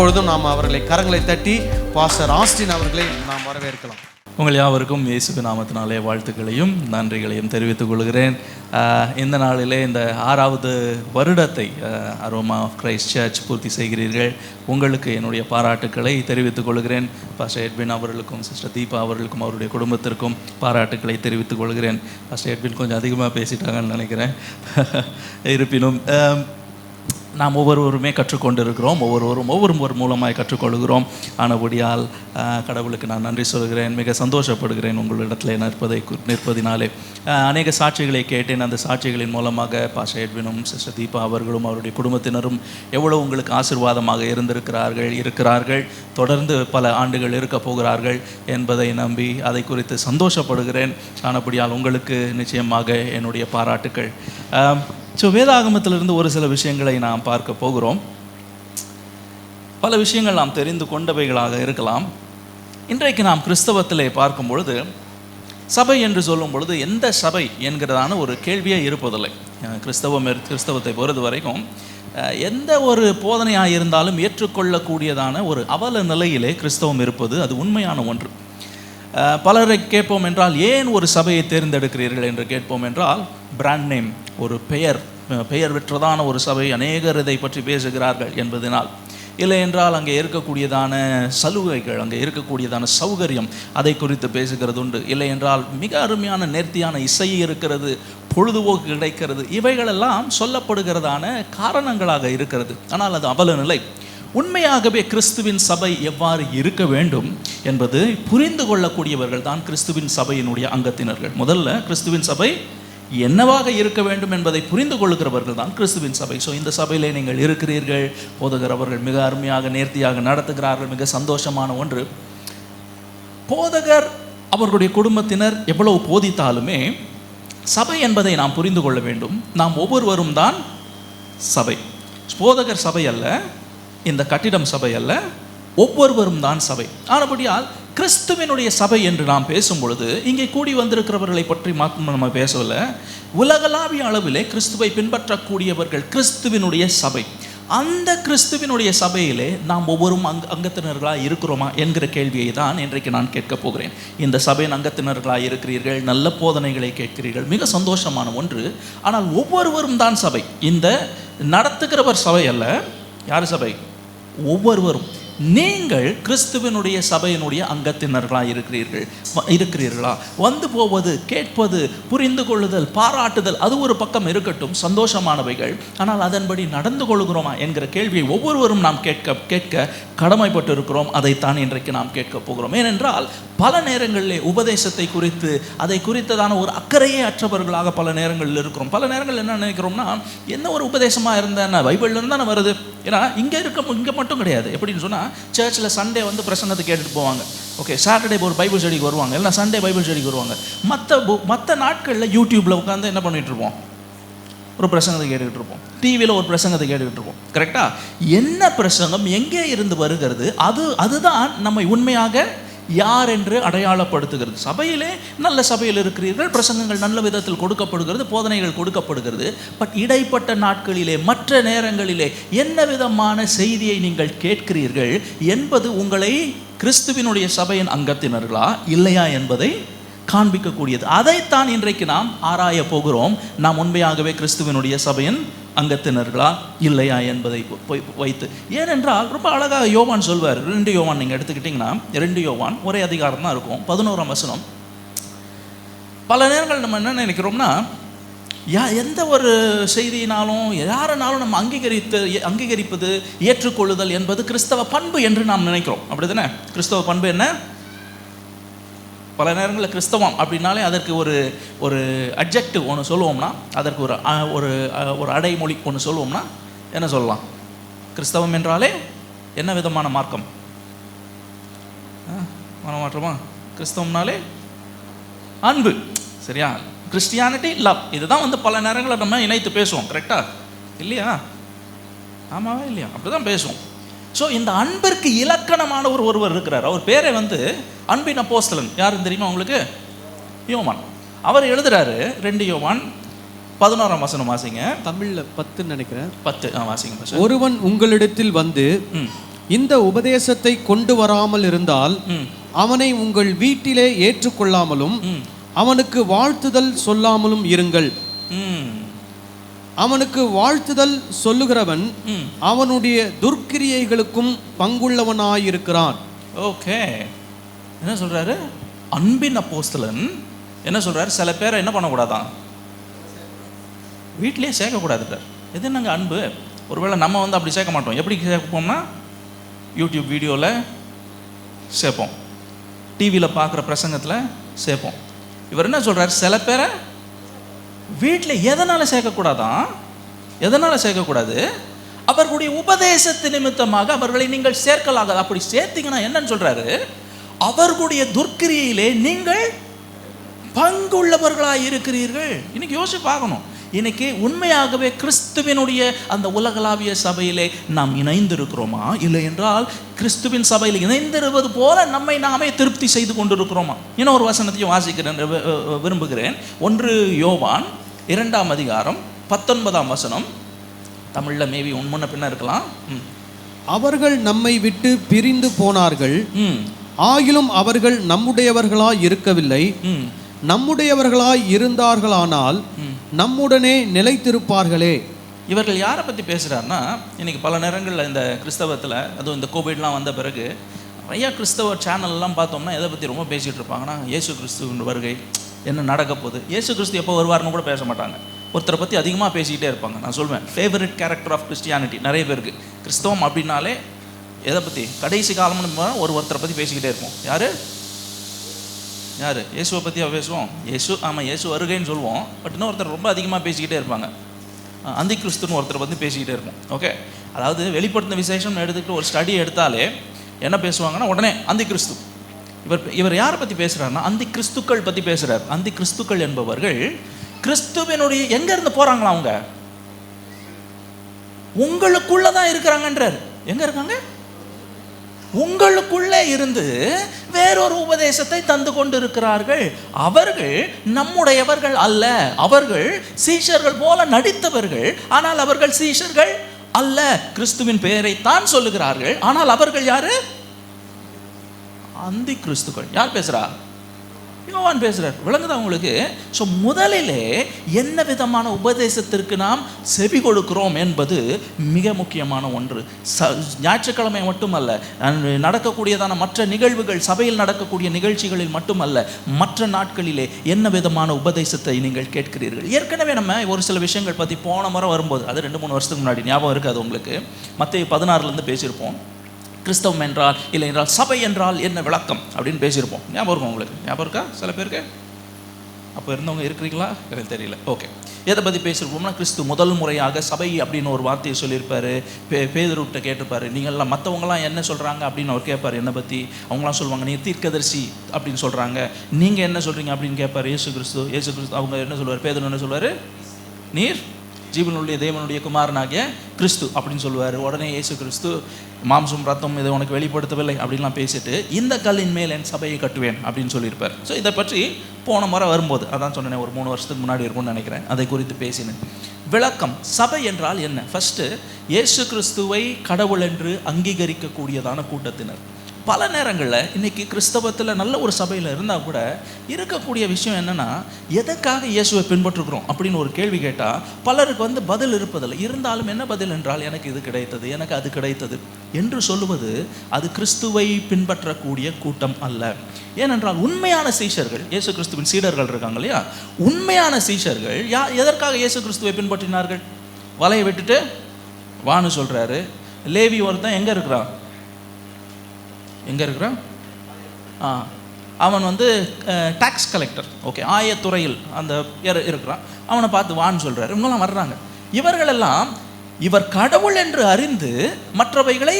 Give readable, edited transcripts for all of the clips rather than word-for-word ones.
இப்பொழுதும் நாம் அவர்களை கரங்களை தட்டி பாஸ்டர் ஆஸ்டின் அவர்களை நாம் வரவேற்கலாம். உங்கள் யாவருக்கும் இயேசு நாமத்தினாலே வாழ்த்துக்களையும் நன்றிகளையும் தெரிவித்துக் கொள்கிறேன். இந்த நாளிலே இந்த 6வது வருடத்தை அரோமா ஆஃப் கிரைஸ்ட் சர்ச் பூர்த்தி செய்கிறீர்கள். உங்களுக்கு என்னுடைய பாராட்டுக்களை தெரிவித்துக் கொள்கிறேன். பாஸ்டர் எட்வின் அவர்களுக்கும் சிஸ்டர் தீபா அவர்களுக்கும் அவருடைய குடும்பத்திற்கும் பாராட்டுக்களை தெரிவித்துக் கொள்கிறேன். பாஸ்டர் எட்வின் கொஞ்சம் அதிகமாக பேசிட்டாங்கன்னு நினைக்கிறேன். இருப்பினும் நாம் ஒவ்வொருவருமே கற்றுக்கொண்டு இருக்கிறோம். ஒவ்வொருவர் மூலமாய் கற்றுக்கொள்கிறோம். ஆனபடியால் கடவுளுக்கு நான் நன்றி சொல்கிறேன். மிக சந்தோஷப்படுகிறேன் உங்களிடத்தில் நிற்பதினாலே. அநேக சாட்சிகளை கேட்டேன். அந்த சாட்சிகளின் மூலமாக பாஸ்டர் எட்வினும் சிஸ்டர் தீபா அவர்களும் அவருடைய குடும்பத்தினரும் எவ்வளோ உங்களுக்கு ஆசீர்வாதமாக இருக்கிறார்கள், தொடர்ந்து பல ஆண்டுகள் இருக்க போகிறார்கள் என்பதை நம்பி அதை குறித்து சந்தோஷப்படுகிறேன். ஆனபடியால் உங்களுக்கு நிச்சயமாக என்னுடைய பாராட்டுக்கள். வேதாகமத்திலிருந்து ஒரு சில விஷயங்களை நாம் பார்க்க போகிறோம். பல விஷயங்கள் நாம் தெரிந்து கொண்டவைகளாக இருக்கலாம். இன்றைக்கு நாம் கிறிஸ்தவத்திலே பார்க்கும் பொழுது சபை என்று சொல்லும் பொழுது எந்த சபை என்கிறதான ஒரு கேள்வியே இருப்பதில்லை. கிறிஸ்தவத்தை பொறுத்த வரைக்கும் எந்த ஒரு போதனையாக இருந்தாலும் ஏற்றுக்கொள்ளக்கூடியதான ஒரு அவல நிலையிலே கிறிஸ்தவம் இருப்பது அது உண்மையான ஒன்று. பலரை கேட்போம் என்றால் ஏன் ஒரு சபையை தேர்ந்தெடுக்கிறீர்கள் என்று கேட்போம் என்றால் பிராண்ட் நேம், ஒரு பெயர் பெற்றதான ஒரு சபை, அநேகர் இதை பற்றி பேசுகிறார்கள் என்பதனால். இல்லை என்றால் அங்கே இருக்கக்கூடியதான சலுகைகள், அங்கே இருக்கக்கூடியதான சௌகரியம், அதை குறித்து பேசுகிறது உண்டு. இல்லை என்றால் மிக அருமையான நேர்த்தியான இசை இருக்கிறது, பொழுதுபோக்கு கிடைக்கிறது, இவைகளெல்லாம் சொல்லப்படுகிறதான காரணங்களாக இருக்கிறது. ஆனால் அது அவல நிலை. உண்மையாகவே கிறிஸ்துவின் சபை எவ்வாறு இருக்க வேண்டும் என்பது புரிந்து கொள்ளக்கூடியவர்கள் தான் கிறிஸ்துவின் சபையினுடைய அங்கத்தினர்கள். முதல்ல கிறிஸ்துவின் சபை என்னவாக இருக்க வேண்டும் என்பதை புரிந்து கொள்கிறவர்கள் தான் கிறிஸ்துவின் சபை. இந்த சபையிலே நீங்கள் இருக்கிறீர்கள். போதகர் மிக அருமையாக நேர்த்தியாக நடத்துகிறார்கள். மிக சந்தோஷமான ஒன்று. போதகர் அவர்களுடைய குடும்பத்தினர் எவ்வளவு போதித்தாலுமே சபை என்பதை நாம் புரிந்து கொள்ள வேண்டும். நாம் ஒவ்வொருவரும் தான் சபை. போதகர் சபை அல்ல, இந்த கட்டிடம் சபை அல்ல, ஒவ்வொருவரும் தான் சபை. ஆனபடியால் கிறிஸ்துவினுடைய சபை என்று நாம் பேசும் பொழுது இங்கே கூடி வந்திருக்கிறவர்களை பற்றி மாத்திரம் நம்ம பேசவில்லை. உலகளாவிய அளவிலே கிறிஸ்துவை பின்பற்றக்கூடியவர்கள் கிறிஸ்துவினுடைய சபை. அந்த கிறிஸ்துவினுடைய சபையிலே நாம் ஒவ்வொரும் அங்கத்தினர்களாக இருக்கிறோமா என்கிற கேள்வியை தான் இன்றைக்கு நான் கேட்க போகிறேன். இந்த சபையின் அங்கத்தினர்களாக இருக்கிறீர்கள், நல்ல போதனைகளை கேட்கிறீர்கள், மிக சந்தோஷமான ஒன்று. ஆனால் ஒவ்வொருவரும் தான் சபை. இந்த நடத்துகிறவர் சபை அல்ல. யார் சபை? ஒவ்வொருவரும். நீங்கள் கிறிஸ்துவனுடைய சபையினுடைய அங்கத்தினர்களாக இருக்கிறீர்களா? வந்து போவது, கேட்பது, புரிந்து கொள்ளுதல், பாராட்டுதல், அது ஒரு பக்கம் இருக்கட்டும், சந்தோஷமானவைகள். ஆனால் அதன்படி நடந்து கொள்கிறோமா என்கிற கேள்வியை ஒவ்வொருவரும் நாம் கேட்க கடமைப்பட்டு இருக்கிறோம். அதைத்தான் இன்றைக்கு நாம் கேட்க போகிறோம். ஏனென்றால் பல நேரங்களிலே உபதேசத்தை குறித்து, அதை குறித்ததான ஒரு அக்கறையே அற்றவர்களாக பல நேரங்களில் இருக்கிறோம். பல நேரங்கள் என்ன நினைக்கிறோம்னா, என்ன ஒரு உபதேசமாக இருந்தால் பைபிள்ல இருந்தானே வருது. ஏன்னா இங்கே மட்டும் கிடையாது. எப்படின்னு சொன்னால், சர்ச்சில் சண்டே வந்து பிரசங்கத்தை கேட்டுட்டு போவாங்க. ஓகே, சாட்டர்டே ஒரு பைபிள் ஸ்டடிக்கு வருவாங்க, இல்லை சண்டே பைபிள் ஸ்டடிக்கு வருவாங்க. மற்ற நாட்களில் யூடியூப்பில் உட்காந்து என்ன பண்ணிகிட்டு இருப்போம்? ஒரு பிரசங்கத்தை கேட்டுக்கிட்டு இருப்போம். டிவியில் ஒரு பிரசங்கத்தை கேட்டுக்கிட்டு இருப்போம். கரெக்டாக? என்ன பிரசங்கம் எங்கே இருந்து வருகிறது, அதுதான் நம்மை உண்மையாக யார் என்று அடையாளப்படுத்துகிறது. சபையிலே நல்ல சபையில் இருக்கிறீர்கள், பிரசங்கங்கள் நல்ல விதத்தில் கொடுக்கப்படுகிறது, போதனைகள் கொடுக்கப்படுகிறது. பட் இடைப்பட்ட நாட்களிலே, மற்ற நேரங்களிலே என்ன விதமான செய்தியை நீங்கள் கேட்கிறீர்கள் என்பது உங்களை கிறிஸ்துவினுடைய சபையின் அங்கத்தினர்களா இல்லையா என்பதை காண்பிக்கக்கூடியது. அதைத்தான் இன்றைக்கு நாம் ஆராய போகிறோம். நாம் உண்மையாகவே கிறிஸ்துவினுடைய சபையின் அங்கத்தினர்களா இல்லையா என்பதை வைத்து. ஏனென்றால் ரொம்ப அழகாக யோவான் சொல்வார். 2 யோவான் நீங்கள் எடுத்துக்கிட்டிங்கன்னா, 2 யோவான் ஒரே அதிகாரம் தான் இருக்கும், 11ஆம் வசனம். பல நேரங்கள் நம்ம என்ன நினைக்கிறோம்னா, எந்த ஒரு செய்தியினாலும் யாருனாலும் நம்ம அங்கீகரிப்பது, ஏற்றுக்கொள்ளுதல் என்பது கிறிஸ்தவ பண்பு என்று நாம் நினைக்கிறோம். அப்படி தானே? கிறிஸ்தவ பண்பு என்ன? பல நேரங்களில் கிறிஸ்தவம் அப்படின்னாலே அதற்கு ஒரு அட்ஜெக்டிவ் ஒன்று சொல்லுவோம்னா, அதற்கு ஒரு அடைமொழி ஒன்று சொல்லுவோம்னா என்ன சொல்லலாம்? கிறிஸ்தவம் என்றாலே என்ன விதமான மார்க்கம்? மனமாற்றமா? கிறிஸ்தவம்னாலே அன்பு. சரியா? Christianity, love. இதுதான் வந்து பல நேரங்களில் நம்ம இணைத்து பேசுவோம். கரெக்டா இல்லையா? ஆமாவா இல்லையா? அப்படி தான் பேசுவோம். ஸோ இந்த அன்பிற்கு இலக்கணமான ஒருவர் இருக்கிறார். அவர் பேரை வந்து அன்பின் அப்போஸ்தலன். யாருன்னு தெரியுமா உங்களுக்கு? யோவான். அவர் எழுதுறாரு. 2 யோவான் 11ஆம் வசனம் வாசிங்க. தமிழில் 10 நினைக்கிறேன். 10 வாசிங்க. ஒருவன் உங்களிடத்தில் வந்து இந்த உபதேசத்தை கொண்டு வராமல் இருந்தால் அவனை உங்கள் வீட்டிலே ஏற்றுக்கொள்ளாமலும் அவனுக்கு வாழ்த்துதல் சொல்லாமலும் இருங்கள். அவனுக்கு வாழ்த்துதல் சொல்லுகிறவன் அவனுடைய துர்க்கிரியைகளுக்கும் பங்குள்ளவனாயிருக்கிறான். ஓகே, என்ன சொல்றாரு? அன்பின் அப்போஸ்தலன் என்ன சொல்றாரு? சில பேரை என்ன பண்ணக்கூடாதான், வீட்டிலேயே சேர்க்கக்கூடாதுட்டார். எது என்னங்க அன்பு? ஒருவேளை நம்ம வந்து அப்படி சேர்க்க மாட்டோம். எப்படி சேர்ப்போம்னா யூடியூப் வீடியோவில் சேர்ப்போம், டிவியில் பார்க்குற பிரசங்கத்தில் சேர்ப்போம். இவர் என்ன சொல்கிறார்? சில பேரை வீட்டில் எதனால் சேர்க்கக்கூடாதான்? எதனால் சேர்க்கக்கூடாது? அவர்களுடைய உபதேசத்து நிமித்தமாக அவர்களை நீங்கள் சேர்க்கலாகாது. அப்படி சேர்த்தீங்கன்னா என்னன்னு சொல்கிறாரு? அவர்களுடைய துர்க்கிரியிலே நீங்கள் பங்குள்ளவர்களாக இருக்கிறீர்கள். இன்னைக்கு யோசிச்சு பார்க்கணும். இன்னைக்கு உண்மையாகவே கிறிஸ்துவினுடைய அந்த உலகளாவிய சபையிலே நாம் இணைந்திருக்கிறோமா? இல்லை என்றால் கிறிஸ்துவின் சபையில் இணைந்திருப்பது போல நம்மை நாமே திருப்தி செய்து கொண்டிருக்கிறோமா? இன்னும் ஒரு வசனத்தையும் வாசிக்கிறேன் விரும்புகிறேன். 1 யோவான் 2ஆம் அதிகாரம் 19ஆம் வசனம். தமிழில் மேபி முன்ன பின்ன இருக்கலாம். அவர்கள் நம்மை விட்டு பிரிந்து போனார்கள், ஆகிலும் அவர்கள் நம்முடையவர்களாய் இருக்கவில்லை. நம்முடையவர்களாய் இருந்தார்களானால் நம்முடனே நிலைத்திருப்பார்களே. இவர்கள் யாரை பற்றி பேசுகிறாருன்னா, இன்றைக்கி பல நேரங்களில் இந்த கிறிஸ்தவத்தில், அதுவும் இந்த கோவிட்லாம் வந்த பிறகு நிறையா கிறிஸ்தவ சேனல்லாம் பார்த்தோம்னா எதை பற்றி ரொம்ப பேசிகிட்டு இருப்பாங்கன்னா, இயேசு கிறிஸ்துவின் வருகை, என்ன நடக்க போகுது, இயேசு கிறிஸ்து எப்போ வருவார்னு கூட பேச மாட்டாங்க. ஒருத்தரை பற்றி அதிகமாக பேசிக்கிட்டே இருப்பாங்க. நான் சொல்வேன், ஃபேவரட் கேரக்டர் ஆஃப் கிறிஸ்டியானிட்டி நிறைய பேருக்கு. கிறிஸ்தவம் அப்படின்னாலே எதை பற்றி, கடைசி காலம்னு ஒருத்தரை பற்றி பேசிக்கிட்டே இருப்போம். யார்? இயேசுவை பற்றி பேசுவோம். இயேசு வருகைன்னு சொல்லுவோம். பட் இன்னொருத்தர் ரொம்ப அதிகமாக பேசிக்கிட்டே இருப்பாங்க. அந்தி கிறிஸ்துன்னு ஒருத்தரை பற்றி பேசிக்கிட்டே இருப்போம். ஓகே, அதாவது வெளிப்படுத்தின விசேஷம் எடுத்துக்கிட்டு ஒரு ஸ்டடி எடுத்தாலே என்ன பேசுவாங்கன்னா உடனே அந்தி கிறிஸ்து. இவர் யாரை பற்றி பேசுகிறாருன்னா அந்தி கிறிஸ்துக்கள் பற்றி பேசுகிறார். அந்தி கிறிஸ்துக்கள் என்பவர்கள் கிறிஸ்துவினுடைய எங்கேருந்து போகிறாங்களா? அவங்க உங்களுக்குள்ளே தான் இருக்கிறாங்கன்றார். எங்கே இருக்காங்க? உங்களுக்குள்ளே இருந்து வேறொரு உபதேசத்தை தந்து கொண்டு இருக்கிறார்கள். அவர்கள் நம்முடையவர்கள் அல்ல. அவர்கள் சீஷர்கள் போல நடித்தவர்கள், ஆனால் அவர்கள் சீஷர்கள் அல்ல. கிறிஸ்துவின் பெயரை தான் சொல்லுகிறார்கள், ஆனால் அவர்கள் யாரு? அந்தி கிறிஸ்துக்கள். யார் பேசுறா? யோவான் பேசுகிறார். விளங்குதா உங்களுக்கு? ஸோ முதலிலே என்ன விதமான உபதேசத்திற்கு நாம் செவி கொடுக்கிறோம் என்பது மிக முக்கியமான ஒன்று. ஞாயிற்றுக்கிழமை மட்டுமல்ல, நடக்கக்கூடியதான மற்ற நிகழ்வுகள், சபையில் நடக்கக்கூடிய நிகழ்ச்சிகளில் மட்டுமல்ல, மற்ற நாட்களிலே என்ன விதமான உபதேசத்தை நீங்கள் கேட்கிறீர்கள். ஏற்கனவே நம்ம ஒரு சில விஷயங்கள் பற்றி போன முறை வரும்போது, அது 2-3 வருஷத்துக்கு முன்னாடி ஞாபகம் இருக்காது உங்களுக்கு, மத்தேயு 16 பேசியிருப்போம். கிறிஸ்தவம் என்றால் இல்லை என்றால் சபை என்றால் என்ன விளக்கம் அப்படின்னு பேசியிருப்போம். ஞாபகம் இருக்கும் உங்களுக்கு? ஞாபகம் இருக்கா சில பேருக்கு? அப்போ இருந்தவங்க இருக்கிறீங்களா? எனக்கு தெரியல. ஓகே, எதை பற்றி பேசியிருப்போம்னா, கிறிஸ்து முதல் முறையாக சபை அப்படின்னு ஒரு வார்த்தையை சொல்லியிருப்பாரு. பேதுருட்ட கேட்டிருப்பாரு, நீங்கள்லாம் மற்றவங்களாம் என்ன சொல்கிறாங்க அப்படின்னு அவர் கேட்பார். என்னை பற்றி அவங்களாம் சொல்லுவாங்க, நீ தீர்க்கதரிசி அப்படின்னு சொல்கிறாங்க, நீங்கள் என்ன சொல்கிறீங்க அப்படின்னு கேட்பார் இயேசு கிறிஸ்து. அவங்க என்ன சொல்லுவார்? பேதுரு என்ன சொல்லுவார்? நீர் ஜீவனுடைய தேவனுடைய குமாரனாகிய கிறிஸ்து அப்படின்னு சொல்லுவார். உடனே இயேசு கிறிஸ்து, மாம்சம் ரத்தம் இதை உனக்கு வெளிப்படுத்தவில்லை அப்படின்லாம் பேசிட்டு, இந்த கல்லின் மேல் என் சபையை கட்டுவேன் அப்படின்னு சொல்லியிருப்பார். ஸோ இதை பற்றி போன முறை வரும்போது, அதான் சொன்னேன், ஒரு 3 வருஷத்துக்கு முன்னாடி இருக்கும்னு நினைக்கிறேன், அதை குறித்து பேசினேன். விளக்கம், சபை என்றால் என்ன? ஃபஸ்ட்டு, இயேசு கிறிஸ்துவை கடவுள் என்று அங்கீகரிக்கக்கூடியதான கூட்டத்தினர். பல நேரங்களில் இன்றைக்கி கிறிஸ்தவத்தில் நல்ல ஒரு சபையில் இருந்தால் கூட இருக்கக்கூடிய விஷயம் என்னென்னா, எதற்காக இயேசுவை பின்பற்றுகிறோம் அப்படின்னு ஒரு கேள்வி கேட்டால் பலருக்கு பதில் இருப்பதில்லை. இருந்தாலும் என்ன பதில் என்றால், எனக்கு இது கிடைத்தது, எனக்கு அது கிடைத்தது என்று சொல்லுவது அது கிறிஸ்துவை பின்பற்றக்கூடிய கூட்டம் அல்ல. ஏனென்றால் உண்மையான சீஷர்கள், இயேசு கிறிஸ்துவின் சீடர்கள் இருக்காங்க இல்லையா, உண்மையான சீஷர்கள் எதற்காக இயேசு கிறிஸ்துவை பின்பற்றினார்கள்? வலையை விட்டுட்டு வான்னு சொல்கிறாரு. லேவி ஒருத்தன் எங்கே இருக்கிறான்? அவன் டாக்ஸ் கலெக்டர். ஓகே, ஆயத்துறையில் அந்த இருக்கிறான். அவனை பார்த்து வான்னு சொல்கிறார். இவங்கெல்லாம் வர்றாங்க. இவர்களெல்லாம் இவர் கடவுள் என்று அறிந்து மற்றவைகளை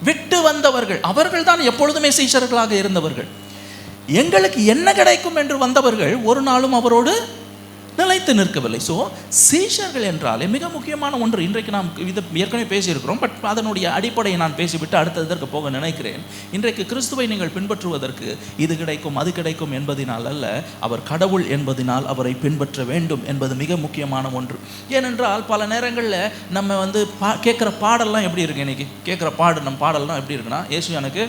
விட்டு வந்தவர்கள். அவர்கள் தான் எப்பொழுதுமே சீஷர்களாக இருந்தவர்கள். எங்களுக்கு என்ன கிடைக்கும் என்று வந்தவர்கள் ஒரு நாளும் அவரோடு நிலைத்து நிற்கவில்லை. ஸோ சீஷர்கள் என்றாலே மிக முக்கியமான ஒன்று. இன்றைக்கு நாம் இதை ஏற்கனவே பேசியிருக்கிறோம், பட் அதனுடைய அடிப்படையை நான் பேசிவிட்டு அடுத்ததற்கு போக நினைக்கிறேன். இன்றைக்கு கிறிஸ்துவை நீங்கள் பின்பற்றுவதற்கு இது கிடைக்கும் அது கிடைக்கும் என்பதினால் அல்ல, அவர் கடவுள் என்பதினால் அவரை பின்பற்ற வேண்டும் என்பது மிக முக்கியமான ஒன்று. ஏனென்றால் பல நேரங்களில் நம்ம கேட்குற பாடல்லாம் எப்படி இருக்கு? இன்னைக்கு கேட்குற நம்ம பாடல்லாம் எப்படி இருக்குன்னா, இயேசு எனக்கு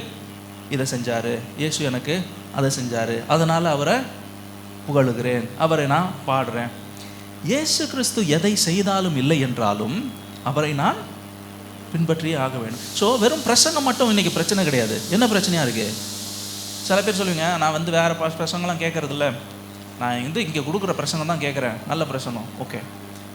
இதை செஞ்சார், இயேசு எனக்கு அதை செஞ்சார், அதனால் அவரை புகழுகிறேன், அவரை நான் பாடுறேன். இயேசு கிறிஸ்து எதை செய்தாலும் இல்லை என்றாலும் அவரை நான் பின்பற்றியே ஆக வேண்டும். ஸோ வெறும் பிரசங்கம் மட்டும் இன்றைக்கி பிரச்சனை கிடையாது. என்ன பிரச்சனையாக இருக்குது? சில பேர் சொல்லுவீங்க, நான் வேறு பிரசங்கம்லாம் கேட்குறதில்ல, நான் இங்கே கொடுக்குற பிரசங்கம் தான் கேட்குறேன், நல்ல பிரசங்கம். ஓகே,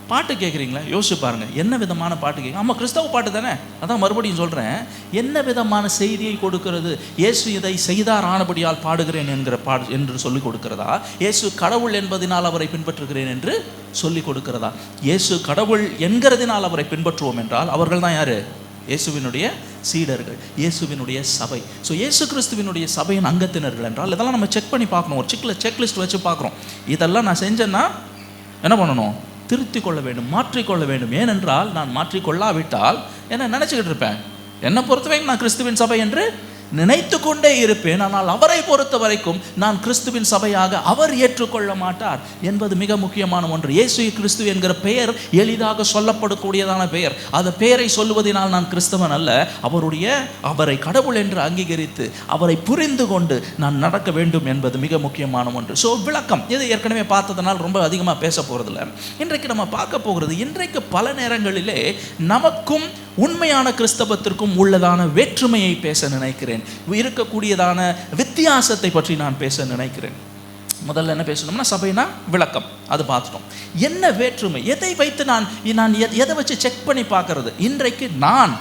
பாட்டு கேட்குறீங்களா? யோசிச்சு பாருங்கள், என்ன விதமான பாட்டு கேட்குறீங்க? ஆமாம், கிறிஸ்தவ பாட்டு தானே. அதான் மறுபடியும் சொல்கிறேன், என்ன விதமான செய்தியை கொடுக்கிறது? இயேசு இதை செய்தார் ஆனபடியால் பாடுகிறேன் என்கிற என்று சொல்லிக் கொடுக்கிறதா? இயேசு கடவுள் என்பதனால் அவரை பின்பற்றுகிறேன் என்று சொல்லிக் கொடுக்கிறதா? இயேசு கடவுள் என்கிறதினால் அவரை பின்பற்றுவோம் என்றால் அவர்கள் தான் யார்? இயேசுவினுடைய சீடர்கள், இயேசுவினுடைய சபை. ஸோ இயேசு கிறிஸ்துவினுடைய சபையின் அங்கத்தினர்கள் என்றால் இதெல்லாம் நம்ம செக் பண்ணி பார்க்கணும். ஒரு செக்லிஸ்ட் வச்சு பார்க்குறோம். இதெல்லாம் நான் செஞ்சேன்னா என்ன பண்ணணும்? திருத்திக் கொள்ள வேண்டும், மாற்றிக்கொள்ள வேண்டும். ஏனென்றால் நான் மாற்றிக்கொள்ளாவிட்டால் என்ன நினச்சிக்கிட்டு இருப்பேன்? என்னை பொறுத்தவரைக்கும் நான் கிறிஸ்துவின் சபை என்று நினைத்து கொண்டே இருப்பேன். ஆனால் அவரை பொறுத்த வரைக்கும் நான் கிறிஸ்துவின் சபையாக அவர் ஏற்றுக்கொள்ள மாட்டார் என்பது மிக முக்கியமான ஒன்று. இயேசு கிறிஸ்து என்கிற பெயர் எளிதாக சொல்லப்படக்கூடியதான பெயர். அந்த பெயரை சொல்லுவதனால் நான் கிறிஸ்தவன் அல்ல, அவரை கடவுள் என்று அங்கீகரித்து அவரை புரிந்து கொண்டு நான் நடக்க வேண்டும் என்பது மிக முக்கியமான ஒன்று. ஸோ விளக்கம் இது ஏற்கனவே பார்த்ததுனால் ரொம்ப அதிகமாக பேச போகிறதில்ல. இன்றைக்கு நம்ம பார்க்க போகிறது, இன்றைக்கு பல நேரங்களிலே நமக்கும் உண்மையான கிறிஸ்தவத்திற்கும் உள்ளதான வேற்றுமையை பேச நினைக்கிறேன், இருக்கக்கூடியதான வித்தியாசத்தை பற்றி நான் பேச நினைக்கிறேன். முதல்ல என்ன பேசணும்னா சபைனா விளக்கம், அது பார்த்துட்டோம். என்ன வேற்றுமை, எதை வைத்து நான் எதை வச்சு செக் பண்ணி பார்க்கறது? இன்றைக்கு நான்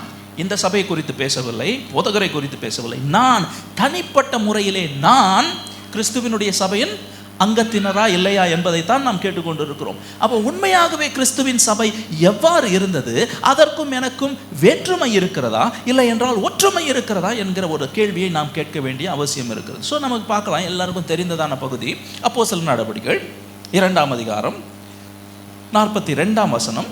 இந்த சபையை குறித்து பேசவில்லை, போதகரை குறித்து பேசவில்லை, நான் தனிப்பட்ட முறையிலே நான் கிறிஸ்துவினுடைய சபையின் அங்கத்தினரா இல்லையா என்பதைத்தான் நாம் கேட்டுக்கொண்டு இருக்கிறோம். அப்போ உண்மையாகவே கிறிஸ்துவின் சபை எவ்வாறு இருந்தது, அதற்கும் எனக்கும் வேற்றுமை இருக்கிறதா இல்லை என்றால் ஒற்றுமை இருக்கிறதா என்கிற ஒரு கேள்வியை நாம் கேட்க வேண்டிய அவசியம் இருக்கிறது. ஸோ நமக்கு பார்க்கலாம், எல்லாருக்கும் தெரிந்ததான பகுதி அப்போஸ்தலர் நடவடிக்கைகள் 2ஆம் அதிகாரம் 42ஆம் வசனம்.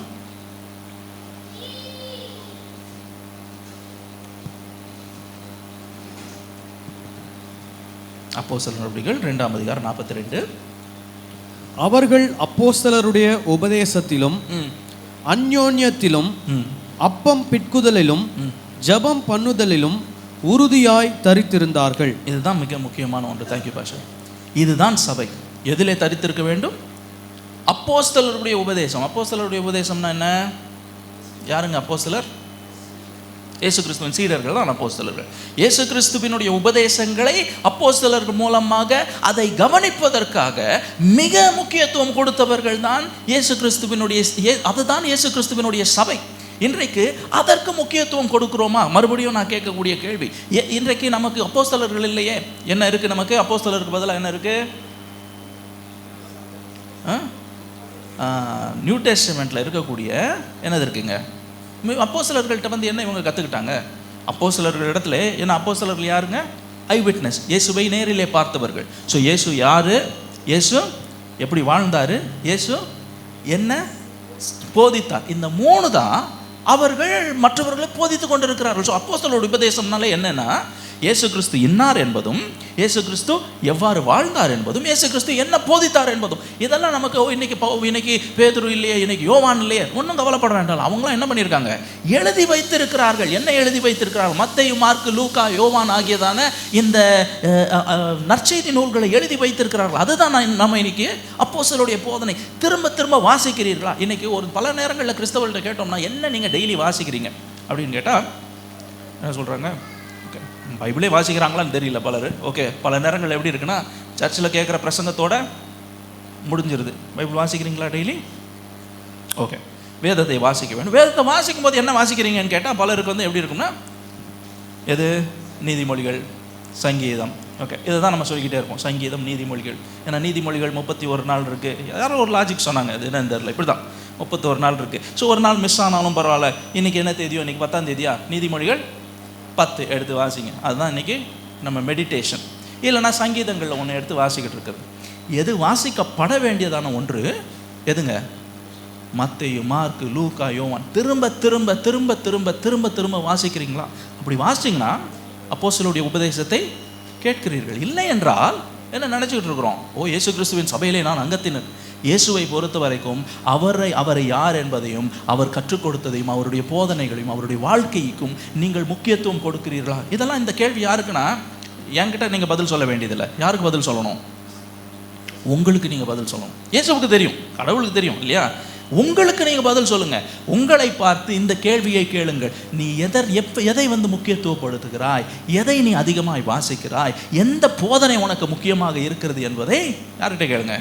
அப்போஸ்தலர் நடவடிக்கைகள் 2ஆம் அதிகாரம் 42. அவர்கள் அப்போஸ்தலருடைய உபதேசத்திலும் அந்யோன்யத்திலும் அப்பம் பிட்குதலிலும் ஜெபம் பண்ணுதலிலும் உறுதியாய் தரித்திருந்தார்கள். இதுதான் மிக முக்கியமான ஒன்று. தேங்க்யூ பாஷா. இதுதான் சபை எதிலே தரித்திருக்க வேண்டும்? அப்போஸ்தலருடைய உபதேசம். அப்போஸ்தலருடைய உபதேசம்னா என்ன? யாருங்க அப்போஸ்தலர்? இயேசு கிறிஸ்துவின் சீடர்கள் தான் அப்போஸ்தலர்கள். இயேசு கிறிஸ்துவினுடைய உபதேசங்களை அப்போஸ்தலர்கள் மூலமாக அதை கவனிப்பதற்காக மிக முக்கியத்துவம் கொடுத்தவர்கள் தான் இயேசு கிறிஸ்துவினுடைய, அதுதான் இயேசு கிறிஸ்துவினுடைய சபை. இன்றைக்கு அதற்கு முக்கியத்துவம் கொடுக்கிறோமா? மறுபடியும் நான் கேட்கக்கூடிய கேள்வி, இன்றைக்கு நமக்கு அப்போஸ்தலர்கள் இல்லையே, என்ன இருக்கு நமக்கு? அப்போஸ்தலருக்கு பதிலாக என்ன இருக்கு? நியூ டெஸ்டமெண்ட்ல இருக்கக்கூடிய என்னது இருக்குங்க? அப்போஸ்தலர்கள்ட்ட என்ன இவங்க கற்றுக்கிட்டாங்க? அப்போஸ்தலர்கள் இடத்துல என்ன? அப்போஸ்தலர்கள் யாருங்க? ஐ விட்னஸ், இயேசுவை நேரிலே பார்த்தவர்கள். ஸோ இயேசு யாரு, இயேசு எப்படி வாழ்ந்தாரு, இயேசு என்ன போதித்தார், இந்த 3 தான் அவர்கள் மற்றவர்களை போதித்து கொண்டிருக்கிறார்கள். ஸோ அப்போஸ்தலருடைய உபதேசம்னால என்னன்னா, இயேசு கிறிஸ்து இன்னார் என்பதும், இயேசு கிறிஸ்து எவ்வாறு வாழ்ந்தார் என்பதும், இயேசு கிறிஸ்து என்ன போதித்தார் என்பதும், இதெல்லாம் நமக்கு இன்னைக்கு பேதுரு இல்லையே, இன்னைக்கு யோவான் இல்லையே, ஒன்றும் கவலைப்பட வேண்டாம். அவங்களாம் என்ன பண்ணியிருக்காங்க? எழுதி வைத்திருக்கிறார்கள். என்ன எழுதி வைத்திருக்கிறார்கள்? மத்தேயு, மார்க்கு, லூக்கா, யோவான் ஆகியதான இந்த நற்செய்தி நூல்களை எழுதி வைத்திருக்கிறார்கள். அதுதான் நம்ம இன்னைக்கு அப்போஸ்தலருடைய போதனை. திரும்ப திரும்ப வாசிக்கிறீர்களா? இன்னைக்கு பல நேரங்களில் கிறிஸ்தவர்கள்ட்ட கேட்டோம்னா, என்ன நீங்கள் டெய்லி வாசிக்கிறீங்க அப்படின்னு கேட்டால் என்ன சொல்கிறாங்க? பைபிளே வாசிக்கிறாங்களான்னு தெரியல பலர். ஓகே, பல நேரங்கள் எப்படி இருக்குன்னா, சர்ச்சில் கேட்குற பிரசங்கத்தோட முடிஞ்சிருது. Bible வாசிக்கிறீங்களா daily? ஓகே, வேதத்தை வாசிக்க வேண்டும். வேதத்தை வாசிக்கும் போது என்ன வாசிக்கிறீங்கன்னு கேட்டால் பலருக்கு எப்படி இருக்குன்னா, எது? நீதிமொழிகள், சங்கீதம். ஓகே, இதை தான் நம்ம சொல்லிக்கிட்டே இருப்போம், சங்கீதம், நீதிமொழிகள். ஏன்னா நீதிமொழிகள் 31 நாள் இருக்குது. யாரும் ஒரு லாஜிக் சொன்னாங்க, அது என்னன்னு தெரியல, இப்படி தான் 31 நாள் இருக்குது. ஸோ ஒரு நாள் மிஸ் ஆனாலும் பரவாயில்ல, இன்றைக்கி என்ன தேதியோ, இன்றைக்கி 10ஆம் தேதியா, நீதிமொழிகள் 10 எடுத்து வாசிங்க. அதுதான் இன்றைக்கி நம்ம மெடிடேஷன். இல்லைனா சங்கீதங்களில் ஒன்று எடுத்து வாசிக்கிட்டு இருக்கிறது. எது வாசிக்கப்பட வேண்டியதான ஒன்று, எதுங்க? மத்தேயு, மார்க்கு, லூக்கா, யோவான். திரும்ப திரும்ப திரும்ப திரும்ப திரும்ப திரும்ப வாசிக்கிறீங்களா? அப்படி வாசிங்கன்னா அப்போஸ்தலருடைய உபதேசத்தை கேட்கிறீர்கள். இல்லை என்றால் என்ன நினச்சிக்கிட்டு இருக்கிறோம்? ஓ, இயேசு கிறிஸ்துவின் சபையிலே நான் அங்கத்தினர். இயேசுவை பொறுத்த வரைக்கும் அவரை யார் என்பதையும் அவர் கற்றுக் கொடுத்ததையும் அவருடைய போதனைகளையும் அவருடைய வாழ்க்கைக்கும் நீங்கள் முக்கியத்துவம் கொடுக்கிறீர்களா? இதெல்லாம் இந்த கேள்வி யாருக்குன்னா, என்கிட்ட நீங்கள் பதில் சொல்ல வேண்டியதில்லை. யாருக்கு பதில் சொல்லணும்? உங்களுக்கு நீங்கள் பதில் சொல்லணும். இயேசுவுக்கு தெரியும், கடவுளுக்கு தெரியும் இல்லையா? உங்களுக்கு நீங்கள் பதில் சொல்லுங்க. உங்களை பார்த்து இந்த கேள்வியை கேளுங்கள். நீ எதை முக்கியத்துவப்படுத்துகிறாய்? எதை நீ அதிகமாய் வாசிக்கிறாய்? எந்த போதனை உனக்கு முக்கியமாக இருக்கிறது என்பதை யார்கிட்ட கேளுங்க.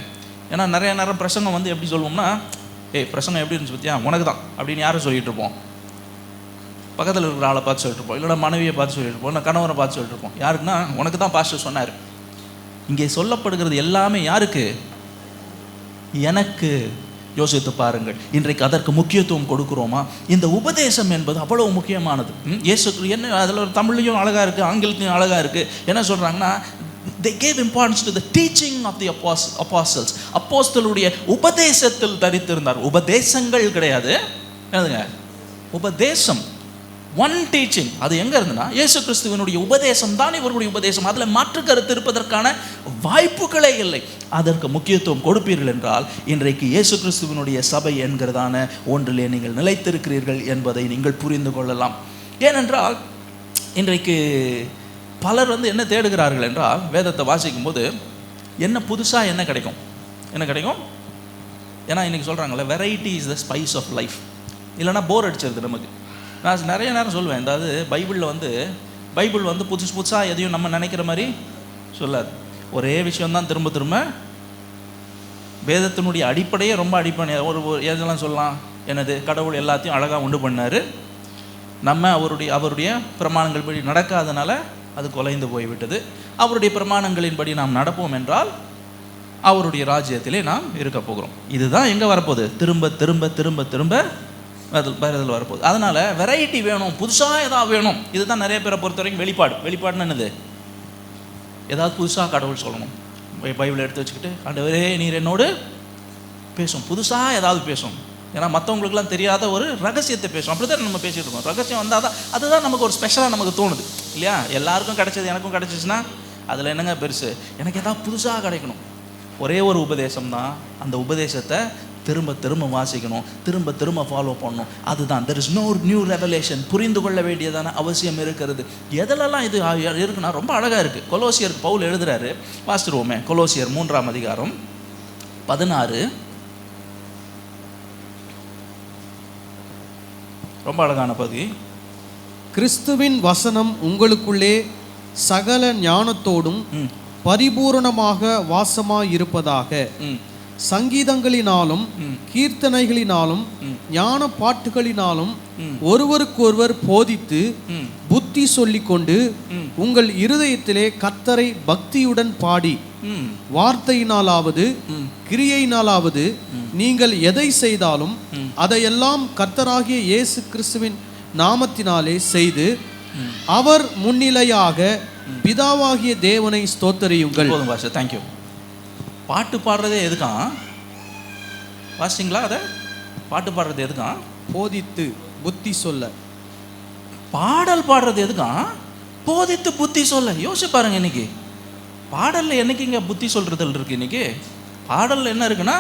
ஏன்னா நிறைய நேரம் பிரசங்கம் எப்படி சொல்லுவோம்னா, பிரசங்கம் எப்படி இருந்துச்சு பத்தியா, உனக்கு தான் அப்படின்னு யாரும் சொல்லிட்டு இருப்போம். பக்கத்தில் இருக்கிற ஆளை பார்த்து சொல்லிட்டு இருப்போம், இல்லைனா மனைவியை பார்த்து சொல்லிட்டு இருப்போம், இல்லை கணவரை பார்த்து சொல்லிட்டு இருப்போம். யாருக்குன்னா, உனக்கு தான் பாஸ்டர் சொன்னார். இங்கே சொல்லப்படுகிறது எல்லாமே யாருக்கு? எனக்கு. யோசித்து பாருங்கள், இன்றைக்கு அதற்கு முக்கியத்துவம் கொடுக்குறோமா? இந்த உபதேசம் என்பது அவ்வளவு முக்கியமானது. இயேசு என்ன அதில் ஒரு தமிழ்லையும் அழகாக இருக்குது, ஆங்கிலத்திலையும் அழகாக இருக்குது. என்ன சொல்கிறாங்கன்னா, they gave importance to the teaching of the apostles. அப்போஸ்தலருடைய உபதேசத்தில் தரித்திருந்தார். உபதேசங்கள் கிடையாது, என்னதுங்க? உபதேசம், ஒன் டீச்சிங். அது எங்கே இருந்துன்னா, இயேசு கிறிஸ்துவனுடைய உபதேசம் தான் இவர்களுடைய உபதேசம். அதில் மாற்று கருத்து இருப்பதற்கான வாய்ப்புகளே இல்லை. அதற்கு முக்கியத்துவம் கொடுப்பீர்கள் என்றால் இன்றைக்கு இயேசு கிறிஸ்துவனுடைய சபை என்கிறதான ஒன்றிலே நீங்கள் நிலைத்திருக்கிறீர்கள் என்பதை நீங்கள் புரிந்து கொள்ளலாம். ஏனென்றால் இன்றைக்கு பலர் என்ன தேடுகிறார்கள் என்றால், வேதத்தை வாசிக்கும் போது என்ன புதுசாக என்ன கிடைக்கும். ஏன்னா இன்றைக்கி சொல்கிறாங்கல்ல, variety is the spice of life. இல்லைனா போர் அடிச்சிருது நமக்கு. நான் நிறைய நேரம் சொல்லுவேன், அதாவது பைபிள் புதுசாக எதையும் நம்ம நினைக்கிற மாதிரி சொல்லாது. ஒரே விஷயம்தான் திரும்ப திரும்ப. வேதத்தினுடைய அடிப்படையே ரொம்ப அடிப்படை. எதெல்லாம் சொல்லலாம், என்னது? கடவுள் எல்லாத்தையும் அழகாக உண்டு பண்ணார். நம்ம அவருடைய பிரமாணங்கள் படி நடக்காதனால அது குலைந்து போய்விட்டது. அவருடைய பிரமாணங்களின்படி நாம் நடப்போம் என்றால் அவருடைய ராஜ்யத்திலே நாம் இருக்க போகிறோம். இதுதான் எங்கே வரப்போகுது? திரும்ப திரும்ப திரும்ப திரும்ப பதில் வரப்போகுது. அதனால் வெரைட்டி வேணும், புதுசாக ஏதாவது வேணும். இதுதான் நிறைய பேரை பொறுத்த வரைக்கும் வெளிப்பாடுன்னு என்னது? ஏதாவது புதுசாக கடவுள் சொல்லணும். பைபிளை எடுத்து வச்சுக்கிட்டு, ஆண்டவரே நீர் என்னோடு பேசும், புதுசாக ஏதாவது பேசும். ஏன்னா மற்றவங்களுக்குலாம் தெரியாத ஒரு ரகசியத்தை பேசும். அப்படி தான் நம்ம பேசிகிட்டு இருக்கோம். ரகசியம் வந்தால் தான் அதுதான் நமக்கு ஒரு ஸ்பெஷலாக நமக்கு தோணுது இல்லையா? எல்லாருக்கும் கிடைச்சது எனக்கும் கிடைச்சிச்சுன்னா அதில் என்னங்க பெருசு? எனக்கு ஏதாவது புதுசாக கிடைக்கணும். ஒரே ஒரு உபதேசம் தான். அந்த உபதேசத்தை திரும்ப திரும்ப வாசிக்கணும், திரும்ப திரும்ப ஃபாலோ பண்ணணும். அதுதான் there is no new revelation. புரிந்து கொள்ள வேண்டியதான அவசியம் இருக்கிறது. எதிலெல்லாம் இது இருக்குன்னா ரொம்ப அழகாக இருக்குது. கொலோசியர் பவுல் எழுதுகிறாரு, வாசிடுவோமே. கொலோசியர் 3ஆம் அதிகாரம் 16. ரொம்ப அழகான பகுதி. கிறிஸ்துவின் வசனம் உங்களுக்குள்ளே சகல ஞானத்தோடும் பரிபூரணமாக வாசமாயிருப்பதாக, சங்கீதங்களினாலும் கீர்த்தனைகளினாலும் ஞான பாட்டுகளினாலும் ஒருவருக்கொருவர் போதித்து புத்தி சொல்லிக்கொண்டு உங்கள் இருதயத்திலே கர்த்தரை பக்தியுடன் பாடி, வார்த்தையினாலாவது கிரியையினாலாவது நீங்கள் எதை செய்தாலும் அதையெல்லாம் கர்த்தராகிய இயேசு கிறிஸ்துவின் நாமத்தினாலே செய்து அவர் முன்னிலையாக பிதாவாகிய தேவனை ஸ்தோத்தரியுங்கள். தேங்க்யூ. பாட்டு பாடுறதே எதுக்கான்? வாசிங்களா? அதை பாட்டு பாடுறது எதுக்கான்? போதித்து புத்தி சொல்ல. பாடல் பாடுறது எதுக்கான்? போதித்து புத்தி சொல்ல. யோசிச்சு பாருங்க, இன்னைக்கு பாடலில் என்னைக்கு இங்கே புத்தி சொல்றதில் இருக்கு? இன்னைக்கு பாடலில் என்ன இருக்குன்னா,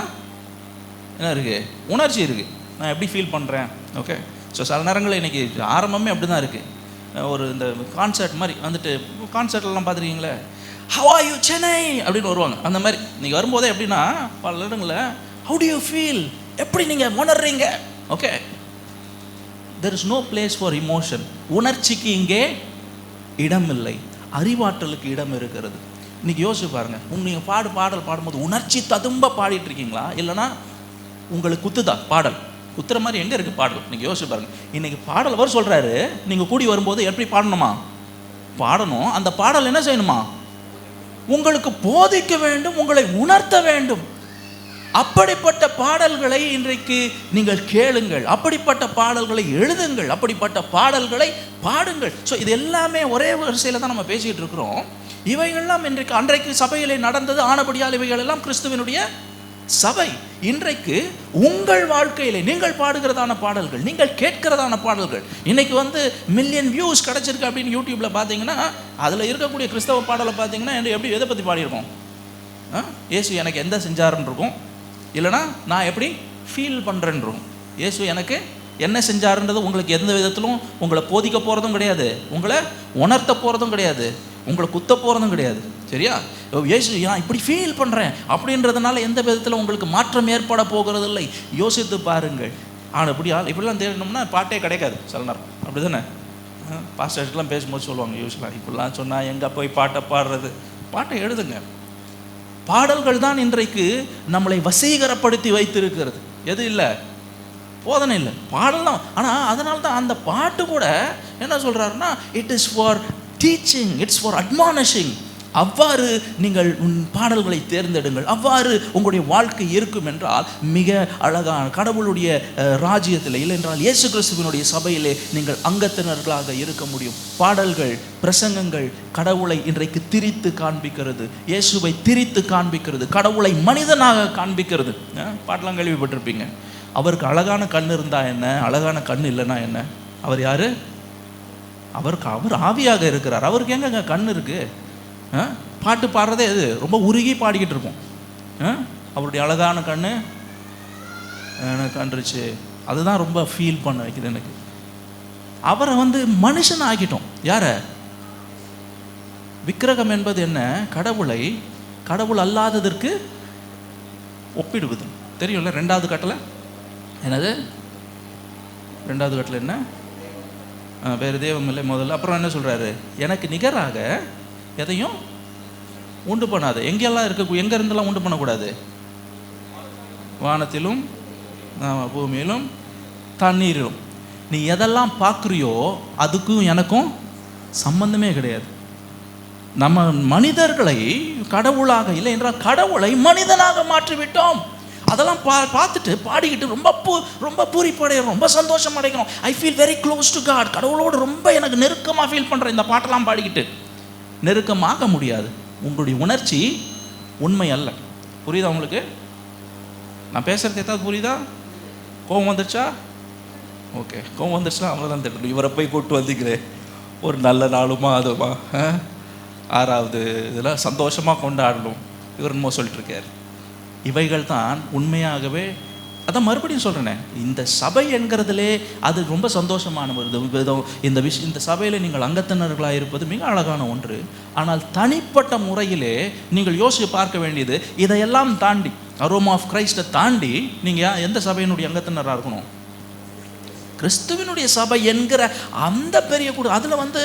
என்ன இருக்கு? உணர்ச்சி இருக்கு. நான் எப்படி ஃபீல் பண்ணுறேன். ஓகே. ஸோ சில நேரங்களில் இன்னைக்கு ஆரம்பமே அப்படி தான் இருக்குது. ஒரு இந்த கான்சர்ட் மாதிரி கான்சர்ட்லாம் பார்த்துருக்கீங்களே, How are you சென்னை அப்படின்னு வருவாங்க. அந்த மாதிரி நீங்கள் வரும்போதே எப்படின்னா, பல இடங்களில் How do you feel, எப்படி நீங்கள் உணர்றீங்க. Okay. There is no place for emotion. உணர்ச்சிக்கு இங்கே இடம் இல்லை, அறிவாற்றலுக்கு இடம் இருக்கிறது. இன்றைக்கி யோசிச்சு பாருங்கள், நீங்கள் பாடல் பாடும்போது உணர்ச்சி ததும்ப பாடிட்டு இருக்கீங்களா, இல்லைனா உங்களுக்கு குத்துதா? பாடல் குத்துற மாதிரி எங்கே இருக்குது பாடல்? நீங்கள் யோசிச்சு பாருங்கள். இன்றைக்கி பாடல் அவர் சொல்கிறாரு, நீங்கள் கூடி வரும்போது எப்படி பாடணுமா? பாடணும். அந்த பாடல் என்ன செய்யணுமா? உங்களுக்கு போதிக்க வேண்டும், உங்களை உணர்த்த வேண்டும். அப்படிப்பட்ட பாடல்களை இன்றைக்கு நீங்கள் கேளுங்கள், அப்படிப்பட்ட பாடல்களை எழுதுங்கள், அப்படிப்பட்ட பாடல்களை பாடுங்கள். ஸோ இது எல்லாமே ஒரே வரிசையில் தான் நம்ம பேசிகிட்டு இருக்கிறோம். இவைகள்லாம் அன்றைக்கு சபையிலே நடந்தது. ஆனபடியால் இவைகள் எல்லாம் கிறிஸ்துவனுடைய சபை இன்றைக்கு உங்கள் வாழ்க்கையிலே நீங்கள் பாடுகிறதான பாடல்கள், நீங்கள் கேட்கிறதான பாடல்கள், இன்னைக்கு வந்து மில்லியன் வியூஸ் கிடைச்சிருக்கு அப்படின்னு யூடியூப்ல பார்த்தீங்கன்னா அதில் இருக்கக்கூடிய கிறிஸ்தவ பாடலை பார்த்தீங்கன்னா எப்படி எதை பற்றி பாடியிருக்கோம்? இயேசு எனக்கு எந்த செஞ்சாருன்னு இருக்கும், இல்லைனா நான் எப்படி ஃபீல் பண்ணுறேன்னு இருக்கும். இயேசு எனக்கு என்ன செஞ்சாருன்றது உங்களுக்கு எந்த விதத்திலும் உங்களை போதிக்க போகிறதும் கிடையாது, உங்களை உணர்த்த போகிறதும் கிடையாது, உங்களை குத்த போகிறதும் கிடையாது. சரியா? இயேசு நான் இப்படி ஃபீல் பண்ணுறேன் அப்படின்றதுனால எந்த விதத்தில் உங்களுக்கு மாற்றம் ஏற்பட போகிறது இல்லை. யோசித்து பாருங்கள். ஆனால் இப்படிலாம் தேடணும்னா பாட்டே கிடைக்காது சில நேரம், அப்படி தானே? பாஸ்டர்ஸ்லாம் பேசும்போது சொல்லுவாங்க, யூஸ்லாம் இப்படிலாம் சொன்னால் எங்கே போய் பாட்டை பாடுறது? பாட்டை எழுதுங்க. பாடல்கள் தான் இன்றைக்கு நம்மளை வசீகரப்படுத்தி வைத்திருக்கிறது. எது இல்லை? போதனை இல்லை, பாடல் தான். ஆனால் அதனால தான் அந்த பாட்டு கூட என்ன சொல்கிறாருன்னா, it is for teaching, it's for admonishing. அவ்வாறு நீங்கள் பாடல்களை தேர்ந்தெடுங்கள். அவ்வாறு உங்களுடைய வாழ்க்கை இருக்கும் என்றால் மிக அழகான கடவுளுடைய ராஜ்யத்தில், இல்லை என்றால் இயேசு கிறிஸ்துவினுடைய சபையிலே நீங்கள் அங்கத்தினர்களாக இருக்க முடியும். பாடல்கள், பிரசங்கங்கள் கடவுளை இன்றைக்கு திரித்து காண்பிக்கிறது, இயேசுவை திரித்து காண்பிக்கிறது, கடவுளை மனிதனாக காண்பிக்கிறது. பாட்டெல்லாம் கேள்விப்பட்டிருப்பீங்க. அவருக்கு அழகான கண் இருந்தா என்ன, அழகான கண் இல்லைன்னா என்ன? அவர் யாரு? அவர் ஆவியாக இருக்கிறார். அவருக்கு எங்க கண் இருக்கு? பாட்டு பாடுறதே எது? ரொம்ப உருகி பாடிக்கிட்டு இருப்போம். அவருடைய அழகான கண்ணு எனக்கு கண்டுருச்சு, அதுதான் ரொம்ப ஃபீல் பண்ண வைக்குது எனக்கு. அவரை வந்து மனுஷன் ஆக்கிட்டோம். யார? விக்கிரகம் என்பது என்ன? கடவுளை கடவுள் அல்லாததற்கு ஒப்பிடுவது. தெரியும்ல? ரெண்டாவது கட்டளை என்னது? ரெண்டாவது கட்டளை என்ன? வேறு தெய்வம் இல்லை முதல்ல. அப்புறம் என்ன சொல்றாரு? எனக்கு நிகராக எதையும் உண்டு பண்ணாது. எங்கெல்லாம் இருக்க, எங்க இருந்தெல்லாம் உண்டு பண்ணக்கூடாது? வானத்திலும் பூமியிலும் தண்ணீரிலும். நீ எதெல்லாம் பார்க்குறியோ அதுக்கும் எனக்கும் சம்பந்தமே கிடையாது. நம்ம மனிதர்களை கடவுளாக, இல்லை என்றால் கடவுளை மனிதனாக மாற்றிவிட்டோம். அதெல்லாம் பார்த்துட்டு பாடிக்கிட்டு ரொம்ப பூரிப்படைகிறோம், ரொம்ப சந்தோஷம் அடைகிறோம். I feel very close to God. கடவுளோடு ரொம்ப எனக்கு நெருக்கமாக ஃபீல் பண்ணுறேன். இந்த பாட்டெல்லாம் பாடிக்கிட்டு நெருக்கமாக முடியாது. உங்களுடைய உணர்ச்சி உண்மை அல்ல. புரியுதா உங்களுக்கு? நான் பேசுறது ஏதாவது புரியுதா? கோவம் வந்துருச்சா? ஓகே, கோவம் வந்துருச்சுன்னா அவ்வளோதான் தெரியும். இவரை போய் கூட்டு வந்திக்கிறேன் ஒரு நல்ல நாளுமா அதுமா 6வது இதெல்லாம் சந்தோஷமாக கொண்டாடணும் இவர் என்னமோ சொல்லிட்டு இருக்கார். இவைகள் தான் உண்மையாகவே, அதான் மறுபடியும் சொல்கிறேனே, இந்த சபை என்கிறதுலே அது ரொம்ப சந்தோஷமான ஒரு இந்த சபையில் நீங்கள் அங்கத்தினர்களாக இருப்பது மிக அழகான ஒன்று. ஆனால் தனிப்பட்ட முறையிலே நீங்கள் யோசித்து பார்க்க வேண்டியது, இதையெல்லாம் தாண்டி, அரோமா ஆஃப் கிரைஸ்டை தாண்டி நீங்கள் எந்த சபையினுடைய அங்கத்தினராக இருக்கணும்? கிறிஸ்துவினுடைய சபை என்கிற அந்த பெரிய கூட அதில் வந்து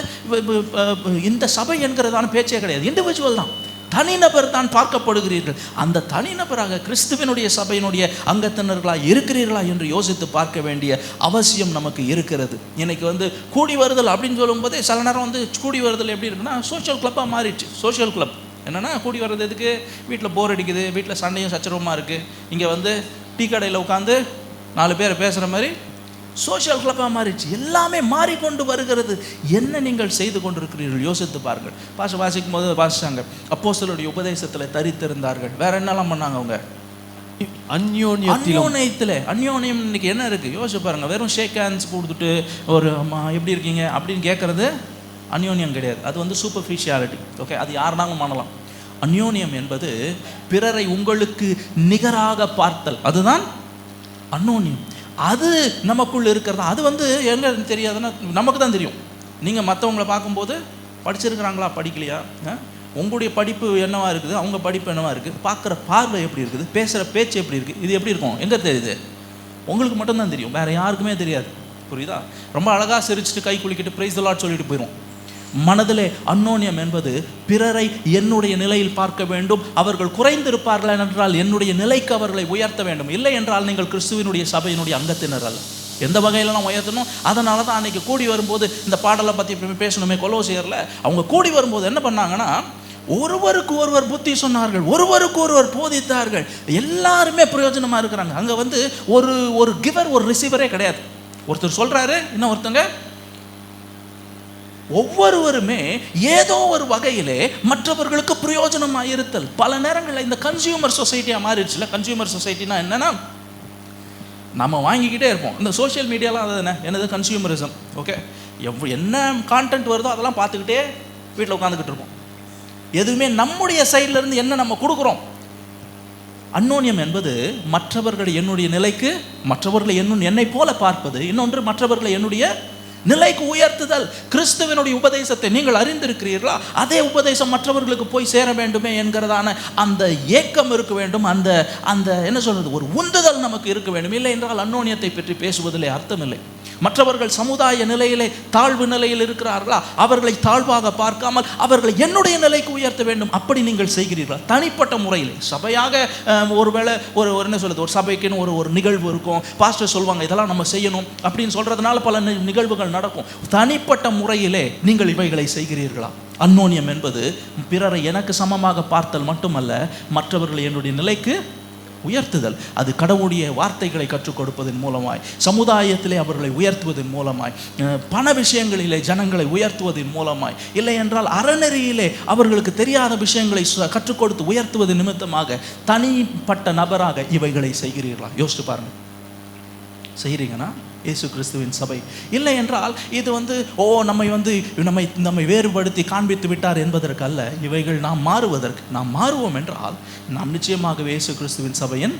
இந்த சபை என்கிறதான பேச்சே கிடையாது. இண்டிவிஜுவல் தான், தனிநபர் தான் பார்க்கப்படுகிறீர்கள். அந்த தனிநபராக கிறிஸ்துவினுடைய சபையினுடைய அங்கத்தினர்களாக இருக்கிறீர்களா என்று யோசித்து பார்க்க வேண்டிய அவசியம் நமக்கு இருக்கிறது. இன்னைக்கு வந்து கூடி வருதல் அப்படின்னு சொல்லும்போதே சில நேரம் வந்து கூடி வருதல் எப்படி இருக்குன்னா சோஷியல் கிளப்பாக மாறிடுச்சு. சோஷியல் கிளப் என்னென்னா, கூடி வர்றது எதுக்கு? வீட்டில் போர் அடிக்குது, வீட்டில் சண்டையும் சச்சரவுமாக இருக்குது, இங்கே வந்து டீ கடையில் உட்காந்து 4 பேர் பேசுகிற மாதிரி சோஷியல் கிளப்பாக மாறிடுச்சு. எல்லாமே மாறிக்கொண்டு வருகிறது. என்ன நீங்கள் செய்து கொண்டிருக்கிறீர்கள் யோசித்து பாருங்கள். வாசிக்கும் போது வாசிச்சாங்க, அப்போஸ்தலருடைய உபதேசத்தில் தரித்திருந்தார்கள். வேற என்னெல்லாம் பண்ணாங்க அவங்க? அந்யோன்யம். இன்னைக்கு என்ன இருக்குது யோசிச்சு பாருங்கள். வெறும் ஷேக் ஹேண்ட்ஸ் கொடுத்துட்டு ஒரு அம்மா எப்படி இருக்கீங்க அப்படின்னு கேட்குறது அந்யோன்யம் கிடையாது. அது வந்து சூப்பர்ஃபிஷியாலிட்டி. ஓகே, அது யாருனாலும் பண்ணலாம். அந்யோன்யம் என்பது பிறரை உங்களுக்கு நிகராக பார்த்தல், அதுதான் அந்யோன்யம். அது நமக்குள்ள இருக்கிறது. அது வந்து எங்க தெரியாதுன்னா நமக்கு தான் தெரியும். நீங்கள் மற்றவங்களை பார்க்கும்போது படிச்சிருக்கிறாங்களா படிக்கலையா, உங்களுடைய படிப்பு என்னவா இருக்குது, அவங்க படிப்பு என்னவா இருக்குது, பார்க்குற பார்வை எப்படி இருக்குது, பேசுகிற பேச்சு எப்படி இருக்குது, இது எப்படி இருக்கும் எங்கே தெரியுது? உங்களுக்கு மட்டும்தான் தெரியும், வேறு யாருக்குமே தெரியாது. புரியுதா? ரொம்ப அழகாக சிரிச்சுட்டு கை குலுக்கிட்டு பிரைஸ் தி லார்ட் சொல்லிட்டு போயிடும். மனதிலே அந்யோன்யம் என்பது பிறரை என்னுடைய நிலையில் பார்க்க வேண்டும். அவர்கள் குறைந்திருப்பார்கள் என்றால் என்னுடைய நிலைக்கு அவர்களை உயர்த்த வேண்டும். இல்லை என்றால் நீங்கள் கிறிஸ்துவினுடைய சபையினுடைய அங்கத்தினர் அல்ல. எந்த வகையிலலாம் உயர்த்தணும்? அதனால தான் அன்றைக்கி கூடி வரும்போது இந்த பாடலை பற்றி பேசணுமே கொலோசியரில். அவங்க கூடி வரும்போது என்ன பண்ணாங்கன்னா, ஒருவருக்கு ஒருவர் புத்தி சொன்னார்கள், ஒருவருக்கு ஒருவர் போதித்தார்கள். எல்லாருமே பிரயோஜனமாக இருக்கிறாங்க. அங்கே வந்து ஒரு கிவர் ஒரு ரிசீவரே கிடையாது. ஒருத்தர் சொல்கிறாரு, இன்னும் ஒருத்தங்க ஒவ்வொருவருமே ஏதோ ஒரு வகையிலே மற்றவர்களுக்கு பிரயோஜனமாக இருத்தல். பல நேரங்களில் இந்த கன்சியூமர் சொசைட்டியாக மாறிடுச்சுல. கன்சியூமர் சொசைட்டினா என்னன்னா, நம்ம வாங்கிக்கிட்டே இருப்போம். இந்த சோஷியல் மீடியாலாம் அது என்னது கன்சியூமரிசம். ஓகே, என்ன கான்டென்ட் வருதோ அதெல்லாம் பார்த்துக்கிட்டே வீட்டில் உட்காந்துக்கிட்டு இருப்போம். எதுவுமே நம்முடைய சைட்ல இருந்து என்ன நம்ம கொடுக்குறோம். அன்னோன்யம் என்பது மற்றவர்களை என்னுடைய நிலைக்கு, மற்றவர்களை என்னை போல பார்ப்பது. இன்னொன்று, மற்றவர்களை என்னுடைய நிலைக்கு உயர்த்துதல். கிறிஸ்துவனுடைய உபதேசத்தை நீங்கள் அறிந்திருக்கிறீர்களா, அதே உபதேசம் மற்றவர்களுக்கு போய் சேர வேண்டுமே என்கிறதான அந்த ஏக்கம் இருக்க வேண்டும். அந்த அந்த என்ன சொல்றது, ஒரு உந்துதல் நமக்கு இருக்க வேண்டும். இல்லை என்றால் அன்னோன்யத்தை பற்றி பேசுவதிலே அர்த்தமில்லை. மற்றவர்கள் சமுதாய நிலையிலே தாழ்வு நிலையில் இருக்கிறார்களா, அவர்களை தாழ்வாக பார்க்காமல் அவர்களை என்னுடைய நிலைக்கு உயர்த்த வேண்டும். அப்படி நீங்கள் செய்கிறீர்களா? தனிப்பட்ட முறையில் சபையாக ஒருவேளை ஒரு என்ன சொல்றது, ஒரு சபைக்குன்னு ஒரு நிகழ்வு இருக்கும். பாஸ்டர் சொல்லுவாங்க இதெல்லாம் நம்ம செய்யணும் அப்படின்னு சொல்றதுனால பல நிகழ்வுகள் நடக்கும். தனிப்பட்ட முறையிலே நீங்கள் இவைகளை செய்கிறீர்களா? அன்னோன்யம் என்பது பிறரை எனக்கு சமமாக பார்த்தல் மட்டுமல்ல, மற்றவர்களை என்னுடைய நிலைக்கு உயர்த்துதல். அது கடவுளுடைய வார்த்தைகளை கற்றுக் கொடுப்பதன் மூலமாய், சமுதாயத்திலே அவர்களை உயர்த்துவதன் மூலமாய், பண விஷயங்களிலே ஜனங்களை உயர்த்துவதன் மூலமாய், இல்லை என்றால் அறநெறியிலே அவர்களுக்கு தெரியாத விஷயங்களை கற்றுக் கொடுத்து உயர்த்துவதன் நிமித்தமாக தனிப்பட்ட நபராக இவைகளை செய்கிறீர்களா? யோசிச்சு பாருங்க. செய்கிறீங்கன்னா இயேசு கிறிஸ்துவின் சபை. இல்லை என்றால் இது நம்மை வேறுபடுத்தி காண்பித்து விட்டார் என்பதற்கு அல்ல. இவைகள் நாம் மாறுவோம் என்றால் நாம் நிச்சயமாக இயேசு கிறிஸ்துவின் சபையின்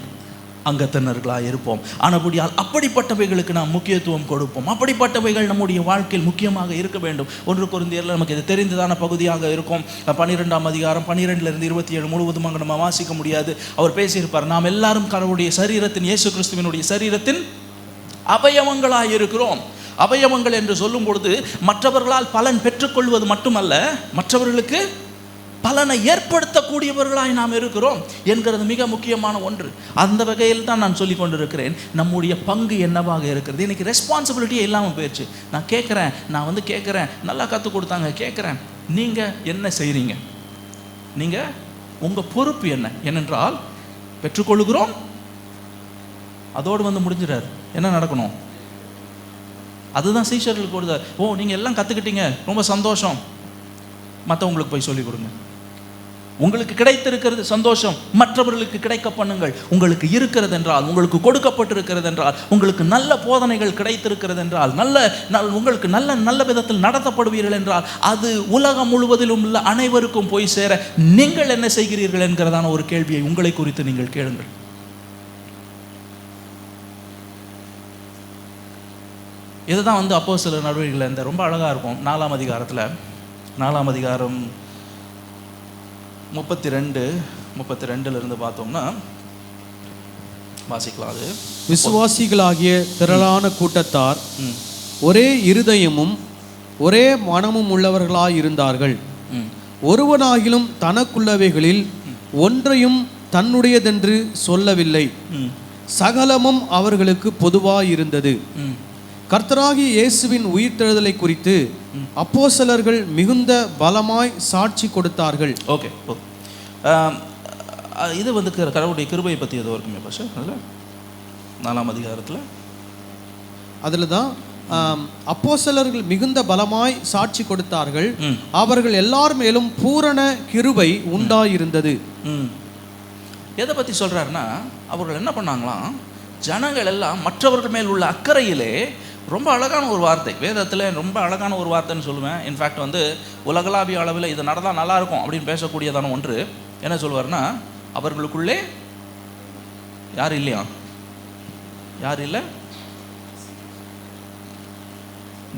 அங்கத்தினர்களாக இருப்போம். ஆனபடியால் அப்படிப்பட்டவைகளுக்கு நாம் முக்கியத்துவம் கொடுப்போம். அப்படிப்பட்டவைகள் நம்முடைய வாழ்க்கையில் முக்கியமாக இருக்க வேண்டும். 1 கொரிந்தியரில் நமக்கு இது தெரிந்ததான பகுதியாக இருக்கும். 12ஆம் அதிகாரம் 12 to 27 முழுவதுமாக நம்ம வாசிக்க முடியாது. அவர் பேசியிருப்பார், நாம் எல்லாரும் கடவுளுடைய சரீரத்தின், இயேசு கிறிஸ்துவினுடைய சரீரத்தின் அவயவங்களாக இருக்கிறோம். அவயவங்கள் என்று சொல்லும் பொழுது மற்றவர்களால் பலன் பெற்றுக்கொள்வது மட்டுமல்ல, மற்றவர்களுக்கு பலனை ஏற்படுத்தக்கூடியவர்களாய் நாம் இருக்கிறோம் என்கிறது மிக முக்கியமான ஒன்று. அந்த வகையில் தான் நான் சொல்லி கொண்டிருக்கிறேன், நம்முடைய பங்கு என்னவாக இருக்கிறது. இன்னைக்கு ரெஸ்பான்சிபிலிட்டியே இல்லாமல் போயிடுச்சு. நான் கேட்குறேன், நல்லா கற்றுக் கொடுத்தாங்க, கேட்குறேன், நீங்கள் என்ன செய்கிறீங்க? நீங்கள் உங்கள் பொறுப்பு என்னென்றால் பெற்றுக்கொள்கிறோம், அதோடு முடிஞ்சிடாரு. என்ன நடக்கணும்? அதுதான் சீஷர்களுக்கு கொடுத்தார். நீங்கள் எல்லாம் கற்றுக்கிட்டீங்க, ரொம்ப சந்தோஷம், மற்றவங்களுக்கு போய் சொல்லிக் கொடுங்க. உங்களுக்கு கிடைத்திருக்கிறது சந்தோஷம், மற்றவர்களுக்கு கிடைக்க பண்ணுங்கள். உங்களுக்கு இருக்கிறது என்றால், உங்களுக்கு கொடுக்கப்பட்டிருக்கிறது என்றால், உங்களுக்கு நல்ல போதனைகள் கிடைத்திருக்கிறது என்றால், உங்களுக்கு நல்ல விதத்தில் நடத்தப்படுவீர்கள் என்றால், அது உலகம் முழுவதிலும் உள்ள அனைவருக்கும் போய் சேர நீங்கள் என்ன செய்கிறீர்கள் என்கிறதான ஒரு கேள்வியை உங்களை குறித்து நீங்கள் கேளுங்கள். இதுதான் அப்போஸ்தலர் நடவடிக்கைகள் இந்த ரொம்ப அழகாக இருக்கும். 4ஆம் அதிகாரம் 32 பார்த்தோம்னா வாசிக்கலாம். அது விசுவாசிகளாகிய திரளான கூட்டத்தார் ஒரே இருதயமும் ஒரே மனமும் உள்ளவர்களாயிருந்தார்கள். ஒருவனாகிலும் தனக்குள்ளவைகளில் ஒன்றையும் தன்னுடையதென்று சொல்லவில்லை, சகலமும் அவர்களுக்கு பொதுவாயிருந்தது. கர்த்தராகிய இயேசுவின் உயிர்த்தெழுதலை குறித்து அப்போஸ்தலர்கள் மிகுந்த பலமாய் சாட்சி கொடுத்தார்கள். ஓகே, இது கடவுளுடைய கிருபையை பற்றி ஏதோ இருக்குமே பாஷா, அதில் 4ஆம் அதிகாரத்தில் அதில் தான் அப்போஸ்தலர்கள் மிகுந்த பலமாய் சாட்சி கொடுத்தார்கள், அவர்கள் எல்லார் மேலும் பூரண கிருபை உண்டாயிருந்தது. எதை பற்றி சொல்கிறாருன்னா, அவர்கள் என்ன பண்ணாங்களாம், ஜனங்கள் எல்லாம் மற்றவர்கள் மேல் உள்ள அக்கறையிலே, ரொம்ப அழகான ஒரு வார்த்தை, வேதத்தில் ரொம்ப அழகான ஒரு வார்த்தைன்னு சொல்லுவேன். இன்ஃபேக்ட் உலகளாவிய அளவில் இது நடந்தால் நல்லாயிருக்கும் அப்படின்னு பேசக்கூடியதான ஒன்று. என்ன சொல்லுவார்னா, அவர்களுக்குள்ளே யார் இல்லை,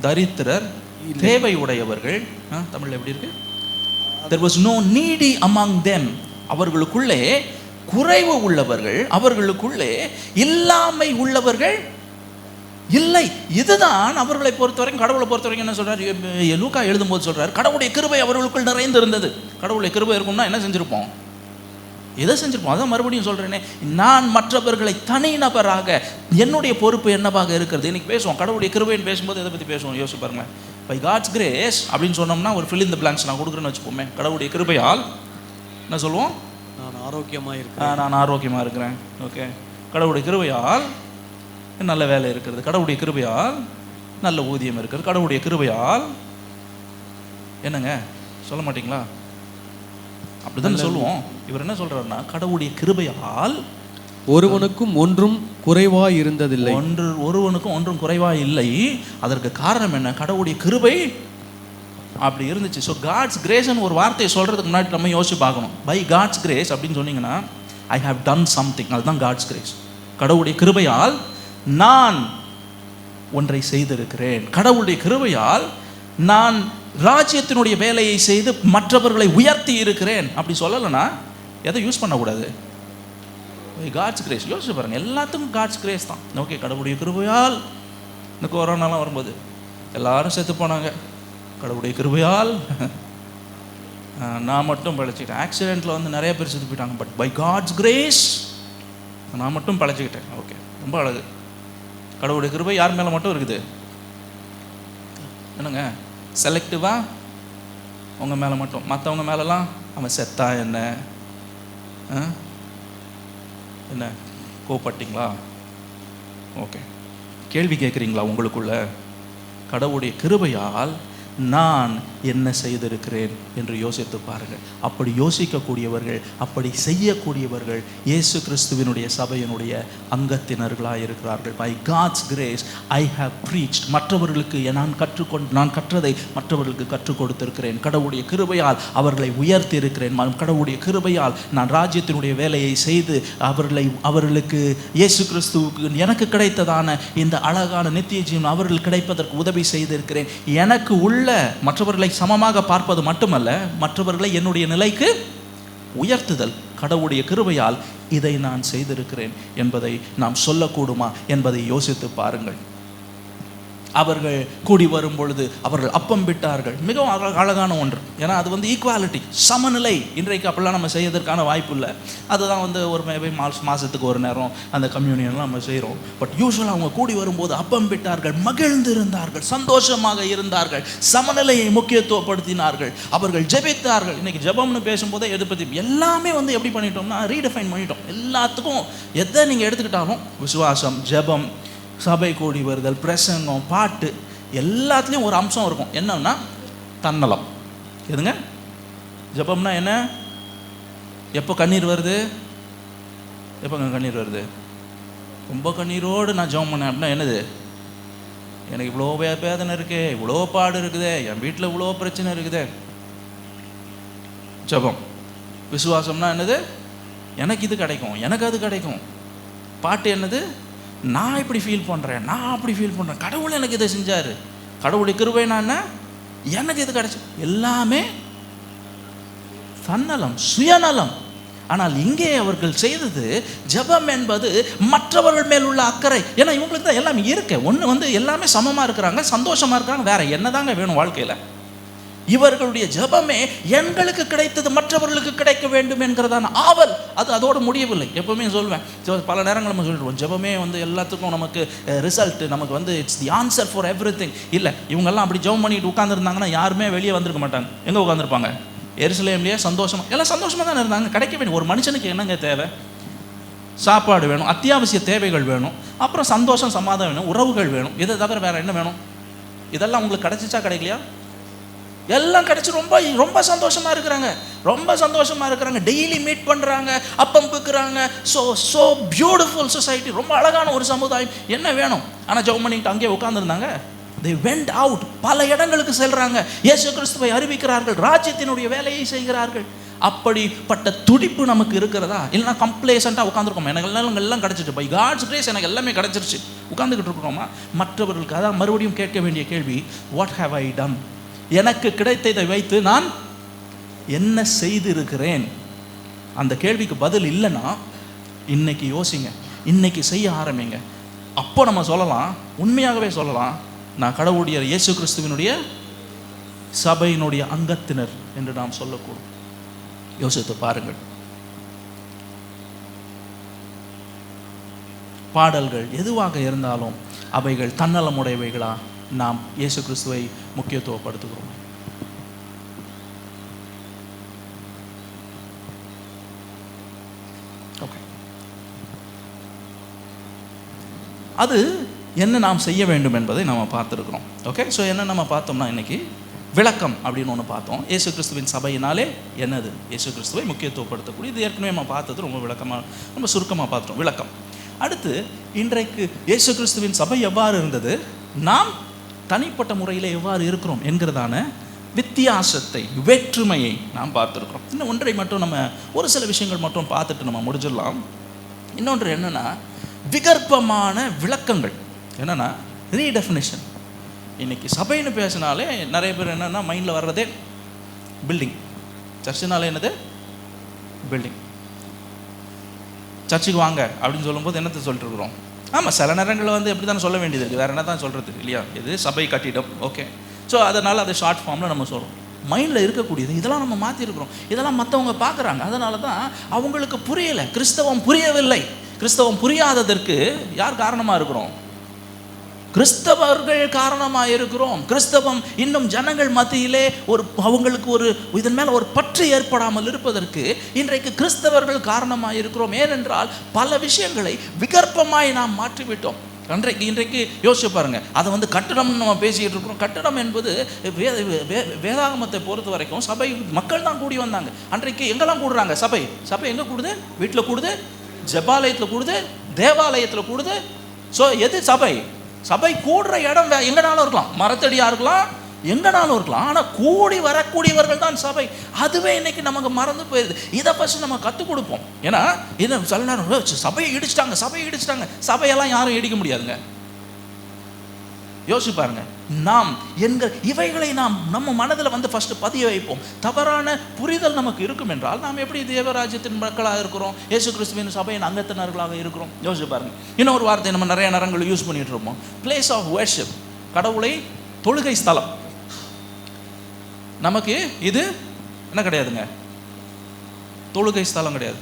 தரித்திரர், தேவை உடையவர்கள். தமிழில் எப்படி இருக்கு? There was no needy among them. அவர்களுக்குள்ளே குறைவு உள்ளவர்கள், அவர்களுக்குள்ளே இல்லாமை உள்ளவர்கள் இல்லை. இதுதான் அவர்களை பொறுத்தவரைக்கும், கடவுளை பொறுத்தவரைக்கும் என்ன சொல்றாரு லூக்கா எழுதும்போது சொல்றாரு, கடவுளுடைய கிருபை அவர்களுக்குள் நிறைந்திருந்தது. கடவுளுடைய கிருபை இருக்கும்னா என்ன செஞ்சிருப்போம்? எதை செஞ்சிருப்போம்? அதான் மறுபடியும் சொல்றேனே, நான் மற்றவர்களை தனிநபராக, என்னுடைய பொறுப்பு என்னவாக இருக்கிறது. இன்னைக்கு பேசுவோம் கடவுளுடைய கிருபைன்னு பேசும்போது எதை பற்றி பேசுவோம் யோசிச்சு பாருங்களேன். பை காட்ஸ் கிரேஸ் அப்படின்னு சொன்னோம்னா ஒரு fill in the blanks நான் கொடுக்குறேன்னு வச்சுப்போமே. கடவுளுடைய கிருபையால் என்ன சொல்லுவோம்? நான் ஆரோக்கியமாக இருக்கிறேன். ஓகே, கடவுளுடைய கிருபையால் நல்ல வேலை இருக்கிறது, கடவுளுடைய கிருபையால் நல்ல ஊதியம் இருக்கிறது, கடவுளுடைய கிருபையால் என்னங்க சொல்ல மாட்டீங்களா? அப்படிதான் சொல்லுவோம். இவர் என்ன சொல்றாருன்னா, கடவுளுடைய கிருபையால் ஒருவனுக்கும் ஒன்றும் குறைவாய் இருந்ததில்லை. ஒருவனுக்கும் ஒன்றும் குறைவாய் இல்லை. அதற்கு காரணம் என்ன? கடவுளுடைய கிருபை அப்படி இருந்துச்சு. ஸோ காட்ஸ் கிரேஸ்னு ஒரு வார்த்தையை சொல்றதுக்கு முன்னாடி நம்ம யோசிச்சு பார்க்கணும். பை காட்ஸ் கிரேஸ் அப்படின்னு சொன்னீங்கன்னா, ஐ ஹவ் டன் சம்திங், அதுதான் காட்ஸ் கிரேஸ். கடவுளுடைய கிருபையால் நான் ஒன்றை செய்திருக்கிறேன். கடவுளுடைய கிருபையால் நான் ராஜ்யத்தினுடைய வேலையை செய்து மற்றவர்களை உயர்த்தி இருக்கிறேன். அப்படி சொல்லலைன்னா எதை யூஸ் பண்ணக்கூடாது? God's grace. யோசிச்சு பாருங்க, எல்லாத்துக்கும் காட்ஸ் கிரேஸ் தான். ஓகே, கடவுளுடைய கிருபையால் இந்த கொரோனாலாம் வரும்போது எல்லாரும் செத்து போனாங்க. கடவுளுடைய கிருபையால் நான் மட்டும் பழச்சிக்கிட்டேன். ஆக்சிடெண்ட்டில் வந்து நிறைய பேர் செத்து போயிட்டாங்க. பட் பை காட்ஸ் கிரேஸ் நான் மட்டும் பழச்சிக்கிட்டேன். ஓகே, ரொம்ப அழகு. கடவுளுடைய கிருபை யார் மேலே மட்டும் இருக்குது? என்னங்க செலக்டிவாக உங்கள் மேலே மட்டும், மற்றவங்க மேலெலாம் அவன் செத்தா என்ன என்ன கோபப்பட்டீங்களா? ஓகே, கேள்வி கேட்குறீங்களா உங்களுக்குள்ள? கடவுளுடைய கிருபையால் நான் என்ன செய்திருக்கிறேன் என்று யோசித்து பாருங்கள். அப்படி யோசிக்கக்கூடியவர்கள், அப்படி செய்யக்கூடியவர்கள் இயேசு கிறிஸ்துவினுடைய சபையினுடைய அங்கத்தினர்களாக இருக்கிறார்கள். By God's grace I have preached. மற்றவர்களுக்கு நான் கற்றதை மற்றவர்களுக்கு கற்றுக் கொடுத்திருக்கிறேன். கடவுளுடைய கிருபையால் அவர்களை உயர்த்தி இருக்கிறேன். கடவுளுடைய கிருபையால் நான் ராஜ்யத்தினுடைய வேலையை செய்து அவர்களுக்கு இயேசு கிறிஸ்துவுக்கு எனக்கு கிடைத்ததான இந்த அழகான நித்திய ஜீவன் அவர்கள் கிடைப்பதற்கு உதவி செய்திருக்கிறேன். எனக்கு உள்ள மற்றவர்களை சமமாக பார்ப்பது மட்டுமல்ல, மற்றவர்களை என்னுடைய நிலைக்கு உயர்த்துதல். கடவுளுடைய கிருபையால் இதை நான் செய்திருக்கிறேன் என்பதை நாம் சொல்லக்கூடுமா என்பதை யோசித்து பாருங்கள். அவர்கள் கூடி வரும் பொழுது அவர்கள் அப்பம் விட்டார்கள். மிகவும் அழகான ஒன்று. ஏன்னா அது வந்து ஈக்குவாலிட்டி, சமநிலை. இன்றைக்கு அப்படிலாம் நம்ம செய்யறதுக்கான வாய்ப்பு இல்லை. அதுதான் வந்து ஒரு மாதத்துக்கு ஒரு நேரம் அந்த கம்யூனியன்லாம் நம்ம செய்கிறோம். பட் யூஸ்வலாக அவங்க கூடி வரும்போது அப்பம் விட்டார்கள், மகிழ்ந்து இருந்தார்கள், சந்தோஷமாக இருந்தார்கள், சமநிலையை முக்கியத்துவப்படுத்தினார்கள், அவர்கள் ஜெபித்தார்கள். இன்னைக்கு ஜெபம்னு பேசும்போதே எது பற்றி எல்லாமே வந்து எப்படி பண்ணிட்டோம்னா ரீடிஃபைன் பண்ணிட்டோம். எல்லாத்துக்கும் எதை நீங்கள் எடுத்துக்கிட்டாலும் விசுவாசம், ஜெபம், சபை கூடி வருதல், பிரசங்கம், பாட்டு, எல்லாத்துலேயும் ஒரு அம்சம் இருக்கும். என்னன்னா தன்னலம். எதுங்க? ஜெபம்னா என்ன? எப்போ கண்ணீர் வருது? எப்போங்க கண்ணீர் வருது? ரொம்ப கண்ணீரோடு நான் ஜெபம் பண்ணேன் அப்படின்னா என்னது? எனக்கு இவ்வளோ வேதனை இருக்கே, இவ்வளோ பாடு இருக்குதே, என் வீட்டில் இவ்வளோ பிரச்சனை இருக்குதே. ஜெபம். விசுவாசம்னா என்னது? எனக்கு இது கிடைக்கும், எனக்கு அது கிடைக்கும். பாட்டு என்னது? நான் இப்படி ஃபீல் பண்ணுறேன், நான் அப்படி ஃபீல் பண்ணுறேன், கடவுள் எனக்கு இதை செஞ்சார், கடவுளுடைய கிருபைனா என்ன, எனக்கு இது கிடைச்சி. எல்லாமே தன்னலம், சுயநலம். ஆனால் இங்கே அவர்கள் செய்தது ஜெபம் என்பது மற்றவர்கள் மேல் உள்ள அக்கறை. ஏன்னா இவங்களுக்கு தான் எல்லாமே இருக்கு. ஒன்று வந்து எல்லாமே சமமாக இருக்கிறாங்க, சந்தோஷமாக இருக்கிறாங்க, வேற என்னதாங்க வேணும் வாழ்க்கையில்? இவர்களுடைய ஜெபமே எங்களுக்கு கிடைத்தது மற்றவர்களுக்கு கிடைக்க வேண்டும் என்கிறதான ஆவல். அதோடு முடியவில்லை. எப்பவுமே சொல்வேன், பல நேரங்கள் நம்ம சொல்லிடுவோம், ஜெபமே வந்து எல்லாத்துக்கும் நமக்கு ரிசல்ட், நமக்கு வந்து it's the answer for everything. இல்லை, இவங்கெல்லாம் அப்படி ஜெபம் பண்ணிட்டு உட்காந்துருந்தாங்கன்னா யாருமே வெளியே வந்திருக்க மாட்டாங்க. எங்கே உட்காந்துருப்பாங்க? எருசலேம்லேயே சந்தோஷமாக, எல்லாம் சந்தோஷமாக தானே இருந்தாங்க. கிடைக்க வேண்டிய ஒரு மனுஷனுக்கு என்னங்க தேவை? சாப்பாடு வேணும், அத்தியாவசிய தேவைகள் வேணும், அப்புறம் சந்தோஷம், சமாதானம் வேணும், உறவுகள் வேணும். இதை தவிர வேற என்ன வேணும்? இதெல்லாம் உங்களுக்கு கிடைச்சிச்சா கிடைக்கலையா? எல்லாம் கிடைச்சி ரொம்ப ரொம்ப சந்தோஷமா இருக்கிறாங்க, ரொம்ப சந்தோஷமா இருக்கிறாங்க, டெய்லி மீட் பண்றாங்க, அப்பம் பிக்குறாங்க. ஸோ பியூட்டிஃபுல் சொசைட்டி, ரொம்ப அழகான ஒரு சமுதாயம். என்ன வேணும்? ஆனால் ஜெபம் பண்ணிட்டு அங்கேயே உட்கார்ந்துருந்தாங்க. they went out, பல இடங்களுக்கு செல்றாங்க, இயேசு கிறிஸ்துவை அறிவிக்கிறார்கள், ராஜ்யத்தினுடைய வேலையை செய்கிறார்கள். அப்படிப்பட்ட துடிப்பு நமக்கு இருக்கிறதா? இல்லைனா கம்ப்ளேசண்டாக உட்காந்துருக்கோம், எனக்கு எல்லாம் கிடைச்சிட்டு, பை காட்ஸ் கிரேஸ் எனக்கு எல்லாமே கிடைச்சிருச்சு உட்காந்துக்கிட்டு இருக்கிறோமா? மற்றவர்களுக்கு அதான் மறுபடியும் கேட்க வேண்டிய கேள்வி, வாட் ஹேவ் ஐ டன்? எனக்கு கிடைத்ததை வைத்து நான் என்ன செய்திருக்கிறேன்? அந்த கேள்விக்கு பதில் இல்லைன்னா இன்னைக்கு யோசிங்க, இன்னைக்கு செய்ய ஆரம்பிங்க. அப்போ நம்ம சொல்லலாம், உண்மையாகவே சொல்லலாம், நான் கடவுளுடைய இயேசு கிறிஸ்துவினுடைய சபையினுடைய அங்கத்தினர் என்று நாம் சொல்லக்கூடும். யோசித்து பாருங்கள். பாடல்கள் எதுவாக இருந்தாலும் அவைகள் தன்னலமுடையவைகளா? நாம் இயேசு கிறிஸ்துவை முக்கியத்துவப்படுத்துகிறோம். ஓகே, அது என்ன நாம் செய்ய வேண்டும் என்பதை நாம் பார்த்துருக்கிறோம். ஓகே, ஸோ என்ன நம்ம பார்த்தோம்னா இன்னைக்கு விளக்கம் அப்படின்னு ஒன்று பார்த்தோம். இயேசு கிறிஸ்துவின் சபையினாலே என்னது, இயேசு கிறிஸ்துவை முக்கியத்துவப்படுத்தக்கூடிய, இது ஏற்கனவே நம்ம பார்த்தது ரொம்ப விளக்கமாக, ரொம்ப சுருக்கமாக பார்த்துட்டோம் விளக்கம். அடுத்து இன்றைக்கு இயேசு கிறிஸ்துவின் சபை எவ்வாறு இருந்தது, நாம் தனிப்பட்ட முறையில் எவ்வாறு இருக்கிறோம் என்கிறதான வித்தியாசத்தை, வேற்றுமையை நாம் பார்த்துருக்கிறோம். இன்னும் ஒன்றை மட்டும் நம்ம ஒரு சில விஷயங்கள் மட்டும் பார்த்துட்டு நம்ம முடிச்சிடலாம். இன்னொன்று என்னென்னா விகற்பமான விளக்கங்கள், என்னென்னா ரீடெஃபினிஷன். இன்றைக்கி சபைன்னு பேசினாலே நிறைய பேர் என்னென்னா மைண்டில் வர்றதே பில்டிங். சர்ச்சுனாலே என்னது, பில்டிங். சர்ச்சுக்கு வாங்க அப்படின்னு சொல்லும்போது என்னத்தை சொல்லிட்டு இருக்கிறோம்? ஆமாம், சில நேரங்களில் வந்து எப்படி தானே சொல்ல வேண்டியது இருக்குது, வேறு என்ன தான் சொல்கிறது இல்லையா? இது சபை கட்டிடம், ஓகே. ஸோ அதனால் அதை ஷார்ட் ஃபார்மில் நம்ம சொல்கிறோம். மைண்டில் இருக்கக்கூடியது இதெல்லாம் நம்ம மாற்றிருக்கிறோம். இதெல்லாம் மற்றவங்க பார்க்குறாங்க, அதனால தான் அவங்களுக்கு புரியலை, கிறிஸ்தவம் புரியவில்லை. கிறிஸ்தவம் புரியாததற்கு யார் காரணமாக இருக்கிறோம்? கிறிஸ்தவர்கள் காரணமாக இருக்கிறோம். கிறிஸ்தவம் இன்னும் ஜனங்கள் மத்தியிலே அவங்களுக்கு இதன் மேலே ஒரு பற்று ஏற்படாமல் இருப்பதற்கு இன்றைக்கு கிறிஸ்தவர்கள் காரணமாக இருக்கிறோம். ஏனென்றால் பல விஷயங்களை விகற்பமாய் நாம் மாற்றிவிட்டோம். இன்றைக்கு யோசிச்சு பாருங்க, அதை வந்து கட்டடம்னு நம்ம பேசிக்கிட்டு இருக்கிறோம். கட்டடம் என்பது வேதாகமத்தை பொறுத்த வரைக்கும் சபை மக்கள் தான் கூடி வந்தாங்க. அன்றைக்கு எங்கெல்லாம் கூடுறாங்க? சபை எங்கே கூடுது? வீட்டில் கூடுது, ஜெபாலயத்தில் கூடுது, தேவாலயத்தில் கூடுது. ஸோ எது சபை? சபை கூடுற இடம் எங்கனாலும் இருக்கலாம், மரத்தடியாக இருக்கலாம், எங்கனாலும் இருக்கலாம். ஆனால் கூடி வரக்கூடியவர்கள் தான் சபை. அதுவே இன்னைக்கு நமக்கு மறந்து போயிடுது. இதை ஃபஸ்ட்டு நம்ம கற்றுக் கொடுப்போம். ஏன்னா இதை சில நேரம் சபையை இடிச்சிட்டாங்க. சபையெல்லாம் யாரும் இடிக்க முடியாதுங்க. யோசிச்சு பாருங்க. நாம் இவைகளை நம்ம மனதில் வந்து ஃபர்ஸ்ட் பதிய வைப்போம். தவறான புரிதல் நமக்கு இருக்கும் என்றால் நாம் எப்படி தேவராஜ்யத்தின் மக்களாக இருக்கிறோம், இயேசு கிறிஸ்துவின் சபையின் அங்கத்தினர்களாக இருக்கிறோம்? யோசிச்சு பாருங்க. இன்னொரு வார்த்தை நம்ம நிறைய நேரங்கள் யூஸ் பண்ணிட்டு இருப்போம், பிளேஸ் ஆஃப் வர்ஷிப். கடவுளை தொழுகை ஸ்தலம். நமக்கு இது என்ன கிடையாதுங்க, தொழுகை ஸ்தலம் கிடையாது.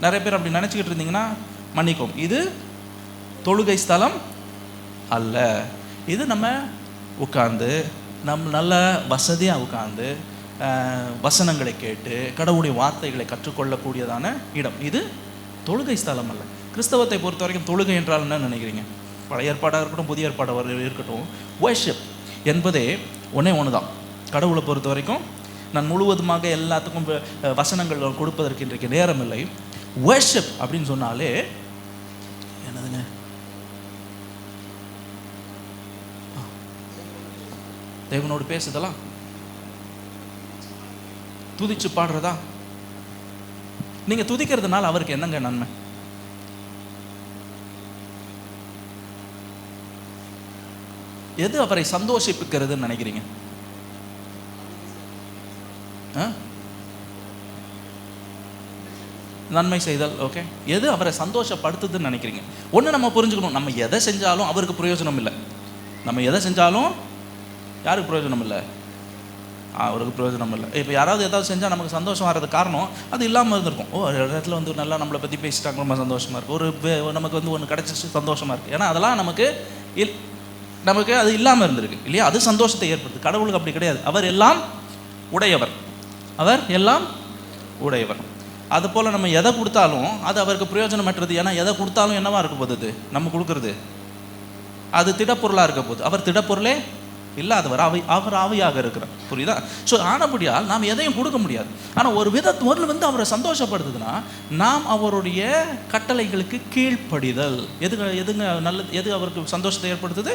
நிறைய பேர் அப்படி நினச்சிக்கிட்டு இருந்தீங்கன்னா மன்னிக்கும், இது தொழுகை ஸ்தலம் அல்ல. இது நம்ம உட்கார்ந்து நல்ல வசதியாக உட்கார்ந்து வசனங்களை கேட்டு கடவுளுடைய வார்த்தைகளை கற்றுக்கொள்ளக்கூடியதான இடம். இது தொழுகை ஸ்தலம் அல்ல. கிறிஸ்தவத்தை பொறுத்த வரைக்கும் தொழுகை என்றால் என்ன நினைக்கிறீங்க? பழைய ஏற்பாடாக இருக்கட்டும், புதிய ஏற்பாடாக இருக்கட்டும், வர்ஷிப் என்பதே ஒன்று தான். கடவுளை பொறுத்த வரைக்கும் நான் முழுவதுமாக எல்லாத்துக்கும் வசனங்கள் கொடுப்பதற்கு இன்றைக்கு நேரம் இல்லை. வர்ஷிப் அப்படின்னு சொன்னாலே என்னதுங்க? தேவனோடு பேசுதெல்லாம், துதிச்சு பாடுறதா? நீங்க துதிக்கிறதுனால அவருக்கு என்னங்க நன்மை? எது அவரை சந்தோஷிப்பிக்கிறதுன்னு நினைக்கிறீங்க? நன்மை செய்தல், ஓகே. எது அவரை சந்தோஷப்படுத்துதுன்னு நினைக்கிறீங்க? ஒன்று நம்ம புரிஞ்சுக்கணும், நம்ம எதை செஞ்சாலும் அவருக்கு பிரயோஜனம் இல்லை. நம்ம எதை செஞ்சாலும் யாருக்கு பிரயோஜனம் இல்லை? அவருக்கு பிரயோஜனம் இல்லை. இப்போ யாராவது ஏதாவது செஞ்சால் நமக்கு சந்தோஷம் வர்றது காரணம் அது இல்லாமல் இருந்திருக்கும். இடத்துல வந்து நல்லா நம்மளை பற்றி பேசிட்டாங்க, ரொம்ப சந்தோஷமாக இருக்குது. நமக்கு வந்து ஒன்று கிடச்சிச்சு, சந்தோஷமாக இருக்குது. ஏன்னா அதெல்லாம் நமக்கு அது இல்லாமல் இருந்திருக்கு இல்லையா? அது சந்தோஷத்தை ஏற்படுத்து. கடவுளுக்கு அப்படி கிடையாது. அவர் எல்லாம் உடையவர். அதுபோல் நம்ம எதை கொடுத்தாலும் அது அவருக்கு பிரயோஜனமற்றது. ஏன்னா எதை கொடுத்தாலும் என்னவா இருக்க போகுது? நம்ம கொடுக்குறது அது திடப்பொருளாக இருக்க போகுது. அவர் திடப்பொருளே இல்லாதவர், அவர் ஆவியாக இருக்கிறார். புரியுதா? ஸோ ஆனபடியால் நாம் எதையும் கொடுக்க முடியாது. ஆனால் ஒரு வந்து அவரை சந்தோஷப்படுத்துதுன்னா நாம் அவருடைய கட்டளைகளுக்கு கீழ்ப்படிதல். எதுங்க நல்லது? எது அவருக்கு சந்தோஷத்தை ஏற்படுத்துது?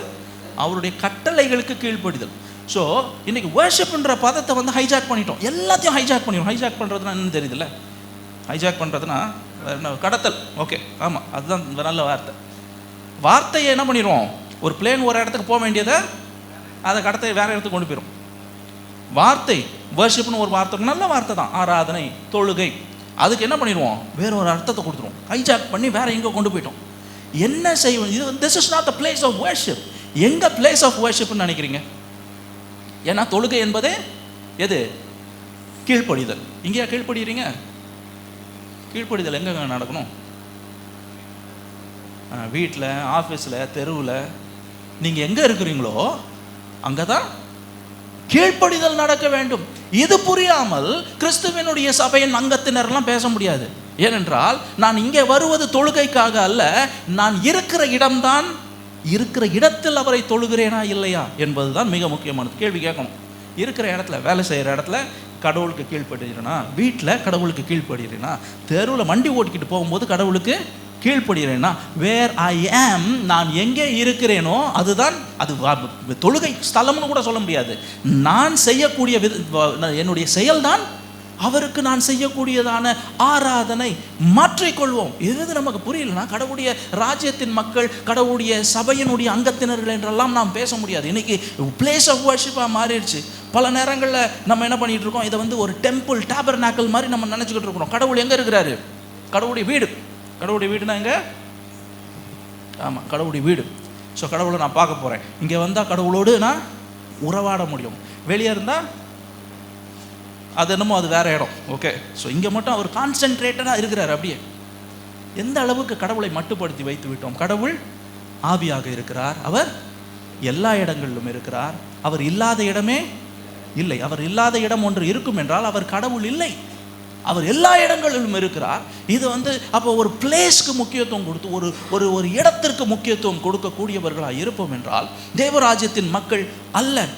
அவருடைய கட்டளைகளுக்கு கீழ்ப்படிதல். ஸோ இன்னைக்கு வர்ஷிப்ன்ற பதத்தை வந்து ஹைஜாக் பண்ணிட்டோம். எல்லாத்தையும் ஹைஜாக் பண்ணிடும். ஹைஜாக் பண்ணுறதுனா என்னன்னு தெரியுதுல்ல? ஹைஜாக் பண்ணுறதுனா கடத்தல். ஓகே, ஆமாம், அதுதான் நல்ல வார்த்தையை என்ன பண்ணிடுவோம்? ஒரு பிளேன் ஒரு இடத்துக்கு போக வேண்டியதை அதை கடத்தை வேற இடத்துக்கு கொண்டு போயிடும். வார்த்தை வர்ஷிப்னு ஒரு வார்த்தை, நல்ல வார்த்தை தான், ஆராதனை, தொழுகை, அதுக்கு என்ன பண்ணிடுவோம்? வேற ஒரு அர்த்தத்தை கொடுத்துருவோம். ஹைஜாக் பண்ணி வேற எங்கே கொண்டு போயிட்டோம். என்ன செய்வோம்? இது this is not the place of worship. எங்க பிளேஸ் ஆஃப் வர்ஷிப்னு நினைக்கிறீங்க? ஏன்னா தொழுகை என்பதே எது? கீழ்ப்படிதல். இங்கேயா கீழ்ப்படுறீங்க? கீழ்ப்படிதல் எங்கே நடக்கணும்? வீட்டில், ஆஃபீஸில், தெருவில், நீங்கள் எங்கே இருக்கிறீங்களோ அங்கே தான் கீழ்ப்படிதல் நடக்க வேண்டும். இது புரியாமல் கிறிஸ்துவனுடைய சபையின் அங்கத்தினர்லாம் பேச முடியாது. ஏனென்றால் நான் இங்கே வருவது தொழுகைக்காக அல்ல, நான் இருக்கிற இடம்தான், இருக்கிற இடத்தில் அவரை தொழுகிறேனா இல்லையா என்பதுதான் மிக முக்கியமானது. கேள்வி கேட்கணும். இருக்கிற இடத்துல, வேலை செய்கிற இடத்துல கடவுளுக்கு கீழ்ப்படுகிறேனா, வீட்டில் கடவுளுக்கு கீழ்ப்படுகிறேனா, தெருவில் வண்டி ஓட்டிக்கிட்டு போகும்போது கடவுளுக்கு கீழ்ப்படுகிறேனா, வேர் ஐ ஆம், நான் எங்கே இருக்கிறேனோ அதுதான் அது தொழுகை ஸ்தலம்னு கூட சொல்ல முடியாது. நான் செய்யக்கூடிய என்னுடைய செயல்தான் அவருக்கு நான் செய்யக்கூடியதான ஆராதனை. மாற்றிக்கொள்வோம். எது நமக்கு புரியலன்னா, கடவுளுடைய ராஜ்யத்தின் மக்கள், கடவுளுடைய சபையினுடைய அங்கத்தினர்கள் என்றெல்லாம் நாம் பேச முடியாது. இன்னைக்கு பிளேஸ் ஆஃப் வர்ஷிப்பாக மாறிடுச்சு. பல நேரங்களில் நம்ம என்ன பண்ணிட்டு இருக்கோம், இதை வந்து ஒரு டெம்பிள், டேபர்நாக்கிள் மாதிரி நம்ம நினச்சிக்கிட்டு இருக்கிறோம். கடவுள் எங்கே இருக்கிறாரு? கடவுளுடைய வீடு. கடவுளுடைய வீடுனா எங்கே? ஆமாம், கடவுளுடைய வீடு. ஸோ கடவுளை நான் பார்க்க போகிறேன். இங்கே வந்தால் கடவுளோடு நான் உறவாட முடியும். வெளியே இருந்தால் அது என்னமோ அது வேற இடம். ஓகே, ஸோ இங்கே மட்டும் அவர் கான்சென்ட்ரேட்டடாக இருக்கிறார். அப்படியே எந்த அளவுக்கு கடவுளை மட்டுப்படுத்தி வைத்து விட்டோம். கடவுள் ஆவியாக இருக்கிறார். அவர் எல்லா இடங்களிலும் இருக்கிறார். அவர் இல்லாத இடமே இல்லை. அவர் இல்லாத இடம் ஒன்று இருக்கும் என்றால் அவர் கடவுள் இல்லை. அவர் எல்லா இடங்களிலும் இருக்கிறார். இது வந்து அப்போ ஒரு பிளேஸ்க்கு முக்கியத்துவம் கொடுத்து ஒரு இடத்திற்கு முக்கியத்துவம் கொடுக்கக்கூடியவர்களாக இருப்போம் என்றால் தேவராஜ்யத்தின் மக்கள் அல்ல.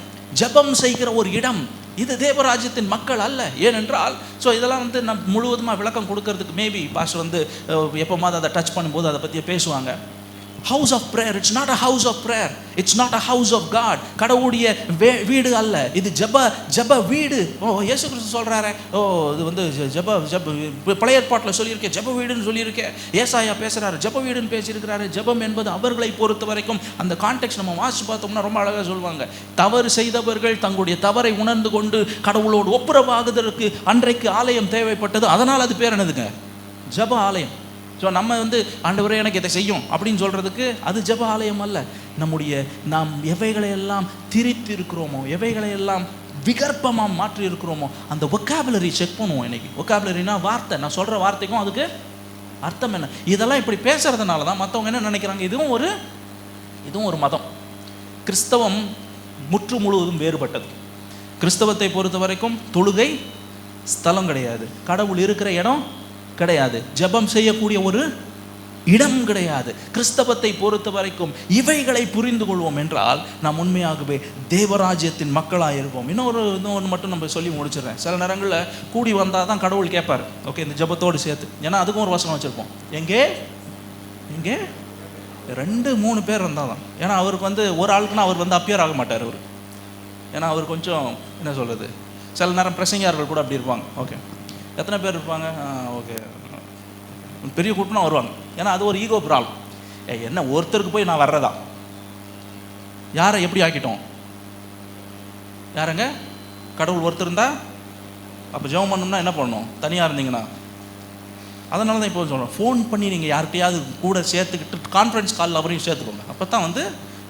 ஜெபம் செய்கிற ஒரு இடம் இது தேவராஜ்யத்தின் மக்கள் அல்ல. ஏனென்றால் ஸோ இதெல்லாம் வந்து நம்ம முழுவதுமாக விளக்கம் கொடுக்கறதுக்கு மேபி பாஸ்டர் வந்து எப்போமாவது அதை டச் பண்ணும்போது அதை பற்றி பேசுவாங்க. House of prayer, it's not a house of prayer, it's not a house of God. கடவுளுடைய வீடு அல்ல, இது ஜெப வீடு. இயேசு கிறிஸ்து சொல்கிறாரு, இது வந்து பழைய ஏற்பாட்டில் சொல்லியிருக்கேன் ஜெப வீடுன்னு சொல்லியிருக்கேன். ஏசாயா பேசுகிறாரு, ஜெப வீடுன்னு பேசியிருக்கிறாரு. ஜெபம் என்பது அவர்களை பொறுத்த வரைக்கும் அந்த கான்டெக்ட் நம்ம வாசிச்சு பார்த்தோம்னா ரொம்ப அழகாக சொல்லுவாங்க. தவறு செய்தவர்கள் தங்களுடைய தவறை உணர்ந்து கொண்டு கடவுளோடு ஒப்புரவாகுவதற்கு அன்றைக்கு ஆலயம் தேவைப்பட்டது. அதனால் அது பேர் என்னதுங்க? ஜெப ஆலயம். ஸோ நம்ம வந்து ஆண்டவரே எனக்கு இதை செய்யும் அப்படின்னு சொல்கிறதுக்கு அது ஜெப ஆலயம் அல்ல. நாம் எவைகளையெல்லாம் திரித்து இருக்கிறோமோ, எவைகளையெல்லாம் விகற்பமாக மாற்றி இருக்கிறோமோ அந்த ஒக்காபுலரி செக் பண்ணுவோம். இன்னைக்கு ஒக்காபுலரினா வார்த்தை, நான் சொல்கிற வார்த்தைக்கும் அதுக்கு அர்த்தம் என்ன. இதெல்லாம் இப்படி பேசுறதுனால தான் மற்றவங்க என்ன நினைக்கிறாங்க, இதுவும் ஒரு மதம். கிறிஸ்தவம் முற்று முழுவதும் வேறுபட்டது. கிறிஸ்தவத்தை பொறுத்த வரைக்கும் தொழுகை ஸ்தலம் கிடையாது, கடவுள் இருக்கிற இடம் கிடையாது, ஜெபம் செய்யக்கூடிய ஒரு இடம் கிடையாது. கிறிஸ்தவத்தை பொறுத்த வரைக்கும் இவைகளை புரிந்து கொள்வோம் என்றால் நாம் உண்மையாகவே தேவராஜ்யத்தின் மக்களாக இருப்போம். இன்னொன்று மட்டும் நம்ம சொல்லி முடிச்சிடுறேன். சில நேரங்களில் கூடி வந்தால் தான் கடவுள் கேட்பார். ஓகே, இந்த ஜெபத்தோடு சேர்த்து, ஏன்னா அதுக்கும் ஒரு வசனம் வச்சுருப்போம். எங்கே 2-3 பேர் இருந்தால் தான். ஏன்னா அவருக்கு வந்து ஒரு ஆளுக்குன்னா அவர் வந்து அப்பியர் ஆக மாட்டார். அவர் ஏன்னா அவர் கொஞ்சம் என்ன சொல்கிறது, சில நேரம் பிரசங்கியார்கள் கூட அப்படி இருப்பாங்க. ஓகே, எத்தனை பேர் இருப்பாங்க? ஓகே, பெரிய கூட்டம்னா வருவாங்க. ஏன்னா அது ஒரு ஈகோ ப்ராப்ளம். என்ன ஒருத்தருக்கு போய் நான் வர்றதா? யாரை எப்படி ஆக்கிட்டோம்? யாருங்க? கடவுள் ஒருத்தர் இருந்தா அப்போ ஜெபம் பண்ணணும்னா என்ன பண்ணணும்? தனியாக இருந்தீங்கன்னா. அதனால தான் இப்போ சொல்கிறோம், ஃபோன் பண்ணி நீங்கள் யார்கிட்டையாவது கூட சேர்த்துக்கிட்டு கான்ஃபரன்ஸ் காலில் அவரையும் சேர்த்துக்கோங்க. அப்போ தான் வந்து,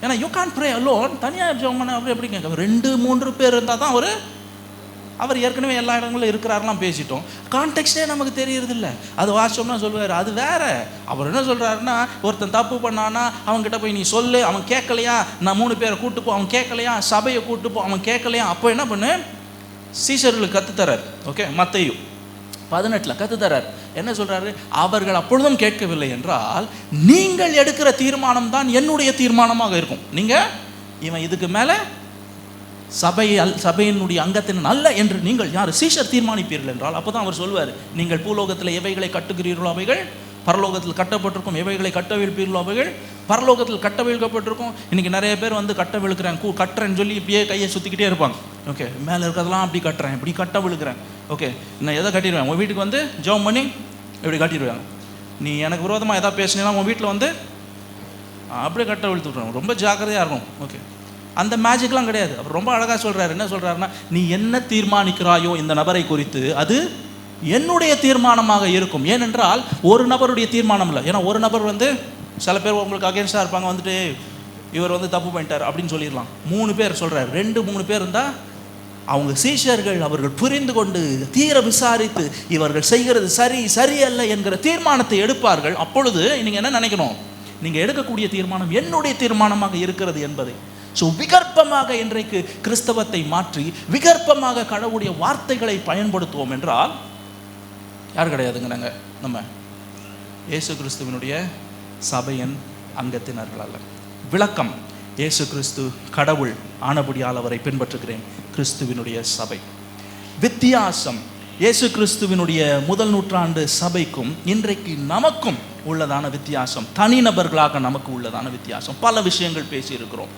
ஏன்னா யூ கேன் ப்ரே அலோன். தனியாக ஜெபம் பண்ண அப்படி எப்படி கேட்க? 2-3 பேர் இருந்தால் தான் அவர் ஏற்கனவே எல்லா இடங்களும் இருக்கிறாரெலாம் பேசிட்டோம். கான்டெக்ஸ்டே நமக்கு தெரியறதில்ல. அது வாசிச்சோம்னா சொல்லுவார், அது வேற. அவர் என்ன சொல்கிறாருன்னா, ஒருத்தன் தப்பு பண்ணானா அவன்கிட்ட போய் நீ சொல்லு, அவன் கேட்கலையா, நான் 3 பேரை கூட்டுப்போ, அவன் கேட்கலையா, சபையை கூட்டுப்போ, அவன் கேட்கலையா. அப்போ என்ன பண்ணு, சீஷர்களுக்கு கற்றுத்தரார். ஓகே, மத்தேயு 18 கற்றுத்தரார். என்ன சொல்கிறாரு? அவர்கள் அப்பொழுதும் கேட்கவில்லை என்றால் நீங்கள் எடுக்கிற தீர்மானம் தான் என்னுடைய தீர்மானமாக இருக்கும். நீங்கள் இவன் இதுக்கு மேலே சபையினுடைய அங்கத்தின் அல்ல என்று நீங்கள் யார் சீஷர் தீர்மானிப்பீர்கள் என்றால் அப்போ தான் அவர் சொல்வார், நீங்கள் பூலோகத்தில் எவைகளை கட்டுகிறீர்களோ அவைகள் பரலோகத்தில் கட்டப்பட்டிருக்கும், எவைகளை கட்டவிழ்ப்பீர்களோ அவைகள் பரலோகத்தில் கட்டவிழ்க்கப்பட்டிருக்கும். இன்றைக்கி நிறைய பேர் வந்து கட்ட விழுக்கிறேன், கட்டுறேன்னு சொல்லி இப்படியே கையை சுற்றிக்கிட்டே இருப்பாங்க. ஓகே, மேலே இருக்கிறதெல்லாம் அப்படி கட்டுறேன், இப்படி கட்ட விழுக்கிறேன். ஓகே, நான் எதை கட்டிடுவேன்? உங்கள் வீட்டுக்கு வந்து ஜெபம் பண்ணி இப்படி கட்டிடுவேன். நீ எனக்கு விரோதமாக எதாவது பேசினீங்கன்னா உங்கள் வீட்டில் வந்து அப்படியே கட்ட விழுத்து விட்ருவேன். ரொம்ப ஜாக்கிரதையாக இருக்கும். ஓகே, அந்த மேஜிக்லாம் கிடையாது. அவர் ரொம்ப அழகாக சொல்கிறார். என்ன சொல்கிறாருன்னா, நீ என்ன தீர்மானிக்கிறாயோ இந்த நபரை குறித்து அது என்னுடைய தீர்மானமாக இருக்கும். ஏனென்றால் ஒரு நபருடைய தீர்மானம் இல்லை. ஏன்னா ஒரு நபர் வந்து சில பேர் உங்களுக்கு அகேன்ஸ்டாக இருப்பாங்க, வந்துட்டு இவர் வந்து தப்பு பண்ணிட்டார் அப்படின்னு சொல்லிடலாம். 3 பேர் சொல்கிறார், 2-3 பேர் இருந்தால் அவங்க சீஷர்கள் அவர்கள் புரிந்து கொண்டு தீர விசாரித்து இவர்கள் செய்கிறது சரியல்ல என்கிற தீர்மானத்தை எடுப்பார்கள். அப்பொழுது நீங்கள் என்ன நினைக்கணும்? நீங்கள் எடுக்கக்கூடிய தீர்மானம் என்னுடைய தீர்மானமாக இருக்கிறது என்பதை. ஸோ விகற்பமாக இன்றைக்கு கிறிஸ்தவத்தை மாற்றி விகற்பமாக கடவுளுடைய வார்த்தைகளை பயன்படுத்துவோம் என்றால் யார் கிடையாதுங்க, நாங்கள் நம்ம இயேசு கிறிஸ்துவனுடைய சபையின் அங்கத்தினர்கள் அல்ல. விளக்கம், இயேசு கிறிஸ்து கடவுள் ஆனபடியால் அவரை பின்பற்றுகிறேன். கிறிஸ்துவினுடைய சபை வித்தியாசம். இயேசு கிறிஸ்துவினுடைய முதல் நூற்றாண்டு சபைக்கும் இன்றைக்கு நமக்கும் உள்ளதான வித்தியாசம், தனிநபர்களாக நமக்கு உள்ளதான வித்தியாசம். பல விஷயங்கள் பேசியிருக்கிறோம்.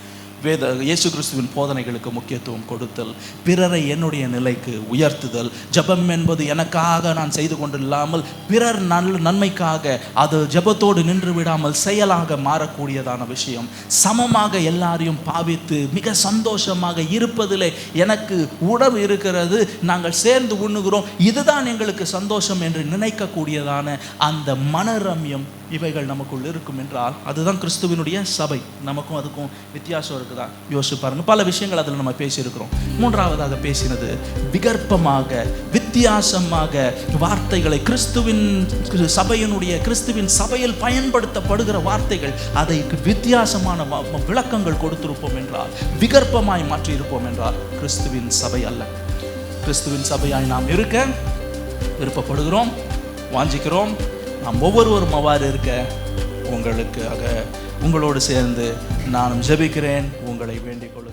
இயேசு கிறிஸ்துவின் போதனைகளுக்கு முக்கியத்துவம் கொடுத்தல், பிறரை என்னுடைய நிலைக்கு உயர்த்துதல், ஜெபம் என்பது எனக்காக நான் செய்து கொண்டு இல்லாமல் பிறர் நன்மைக்காக அது ஜெபத்தோடு நின்று விடாமல் செயலாக மாறக்கூடியதான விஷயம், சமமாக எல்லாரையும் பாவித்து மிக சந்தோஷமாக இருப்பதிலே எனக்கு உணவு இருக்கிறது, நாங்கள் சேர்ந்து உண்ணுகிறோம், இதுதான் எங்களுக்கு சந்தோஷம் என்று நினைக்கக்கூடியதான அந்த மனரம்யம் இவைகள் நமக்குள் இருக்கும் என்றால் அதுதான் கிறிஸ்துவினுடைய சபை. நமக்கும் அதுக்கும் வித்தியாசம் இருக்குதா யோசிச்சு பாருங்க. பல விஷயங்கள் அதில் நம்ம பேசியிருக்கிறோம். மூன்றாவதாக பேசினது விகற்பமாக வித்தியாசமாக வார்த்தைகளை, கிறிஸ்துவின் சபையில் பயன்படுத்தப்படுகிற வார்த்தைகள் அதை வித்தியாசமான விளக்கங்கள் கொடுத்திருப்போம் என்றால், விகற்பமாய் மாற்றி இருப்போம் என்றால் கிறிஸ்துவின் சபை அல்ல. கிறிஸ்துவின் சபையாய் நாம் இருக்க விருப்பப்படுகிறோம், வாஞ்சிக்கிறோம். நாம் ஒவ்வொருவரும் அவ்வாறு இருக்க உங்களோடு சேர்ந்து நானும் ஜெபிக்கிறேன், உங்களை வேண்டிக் கொள்ள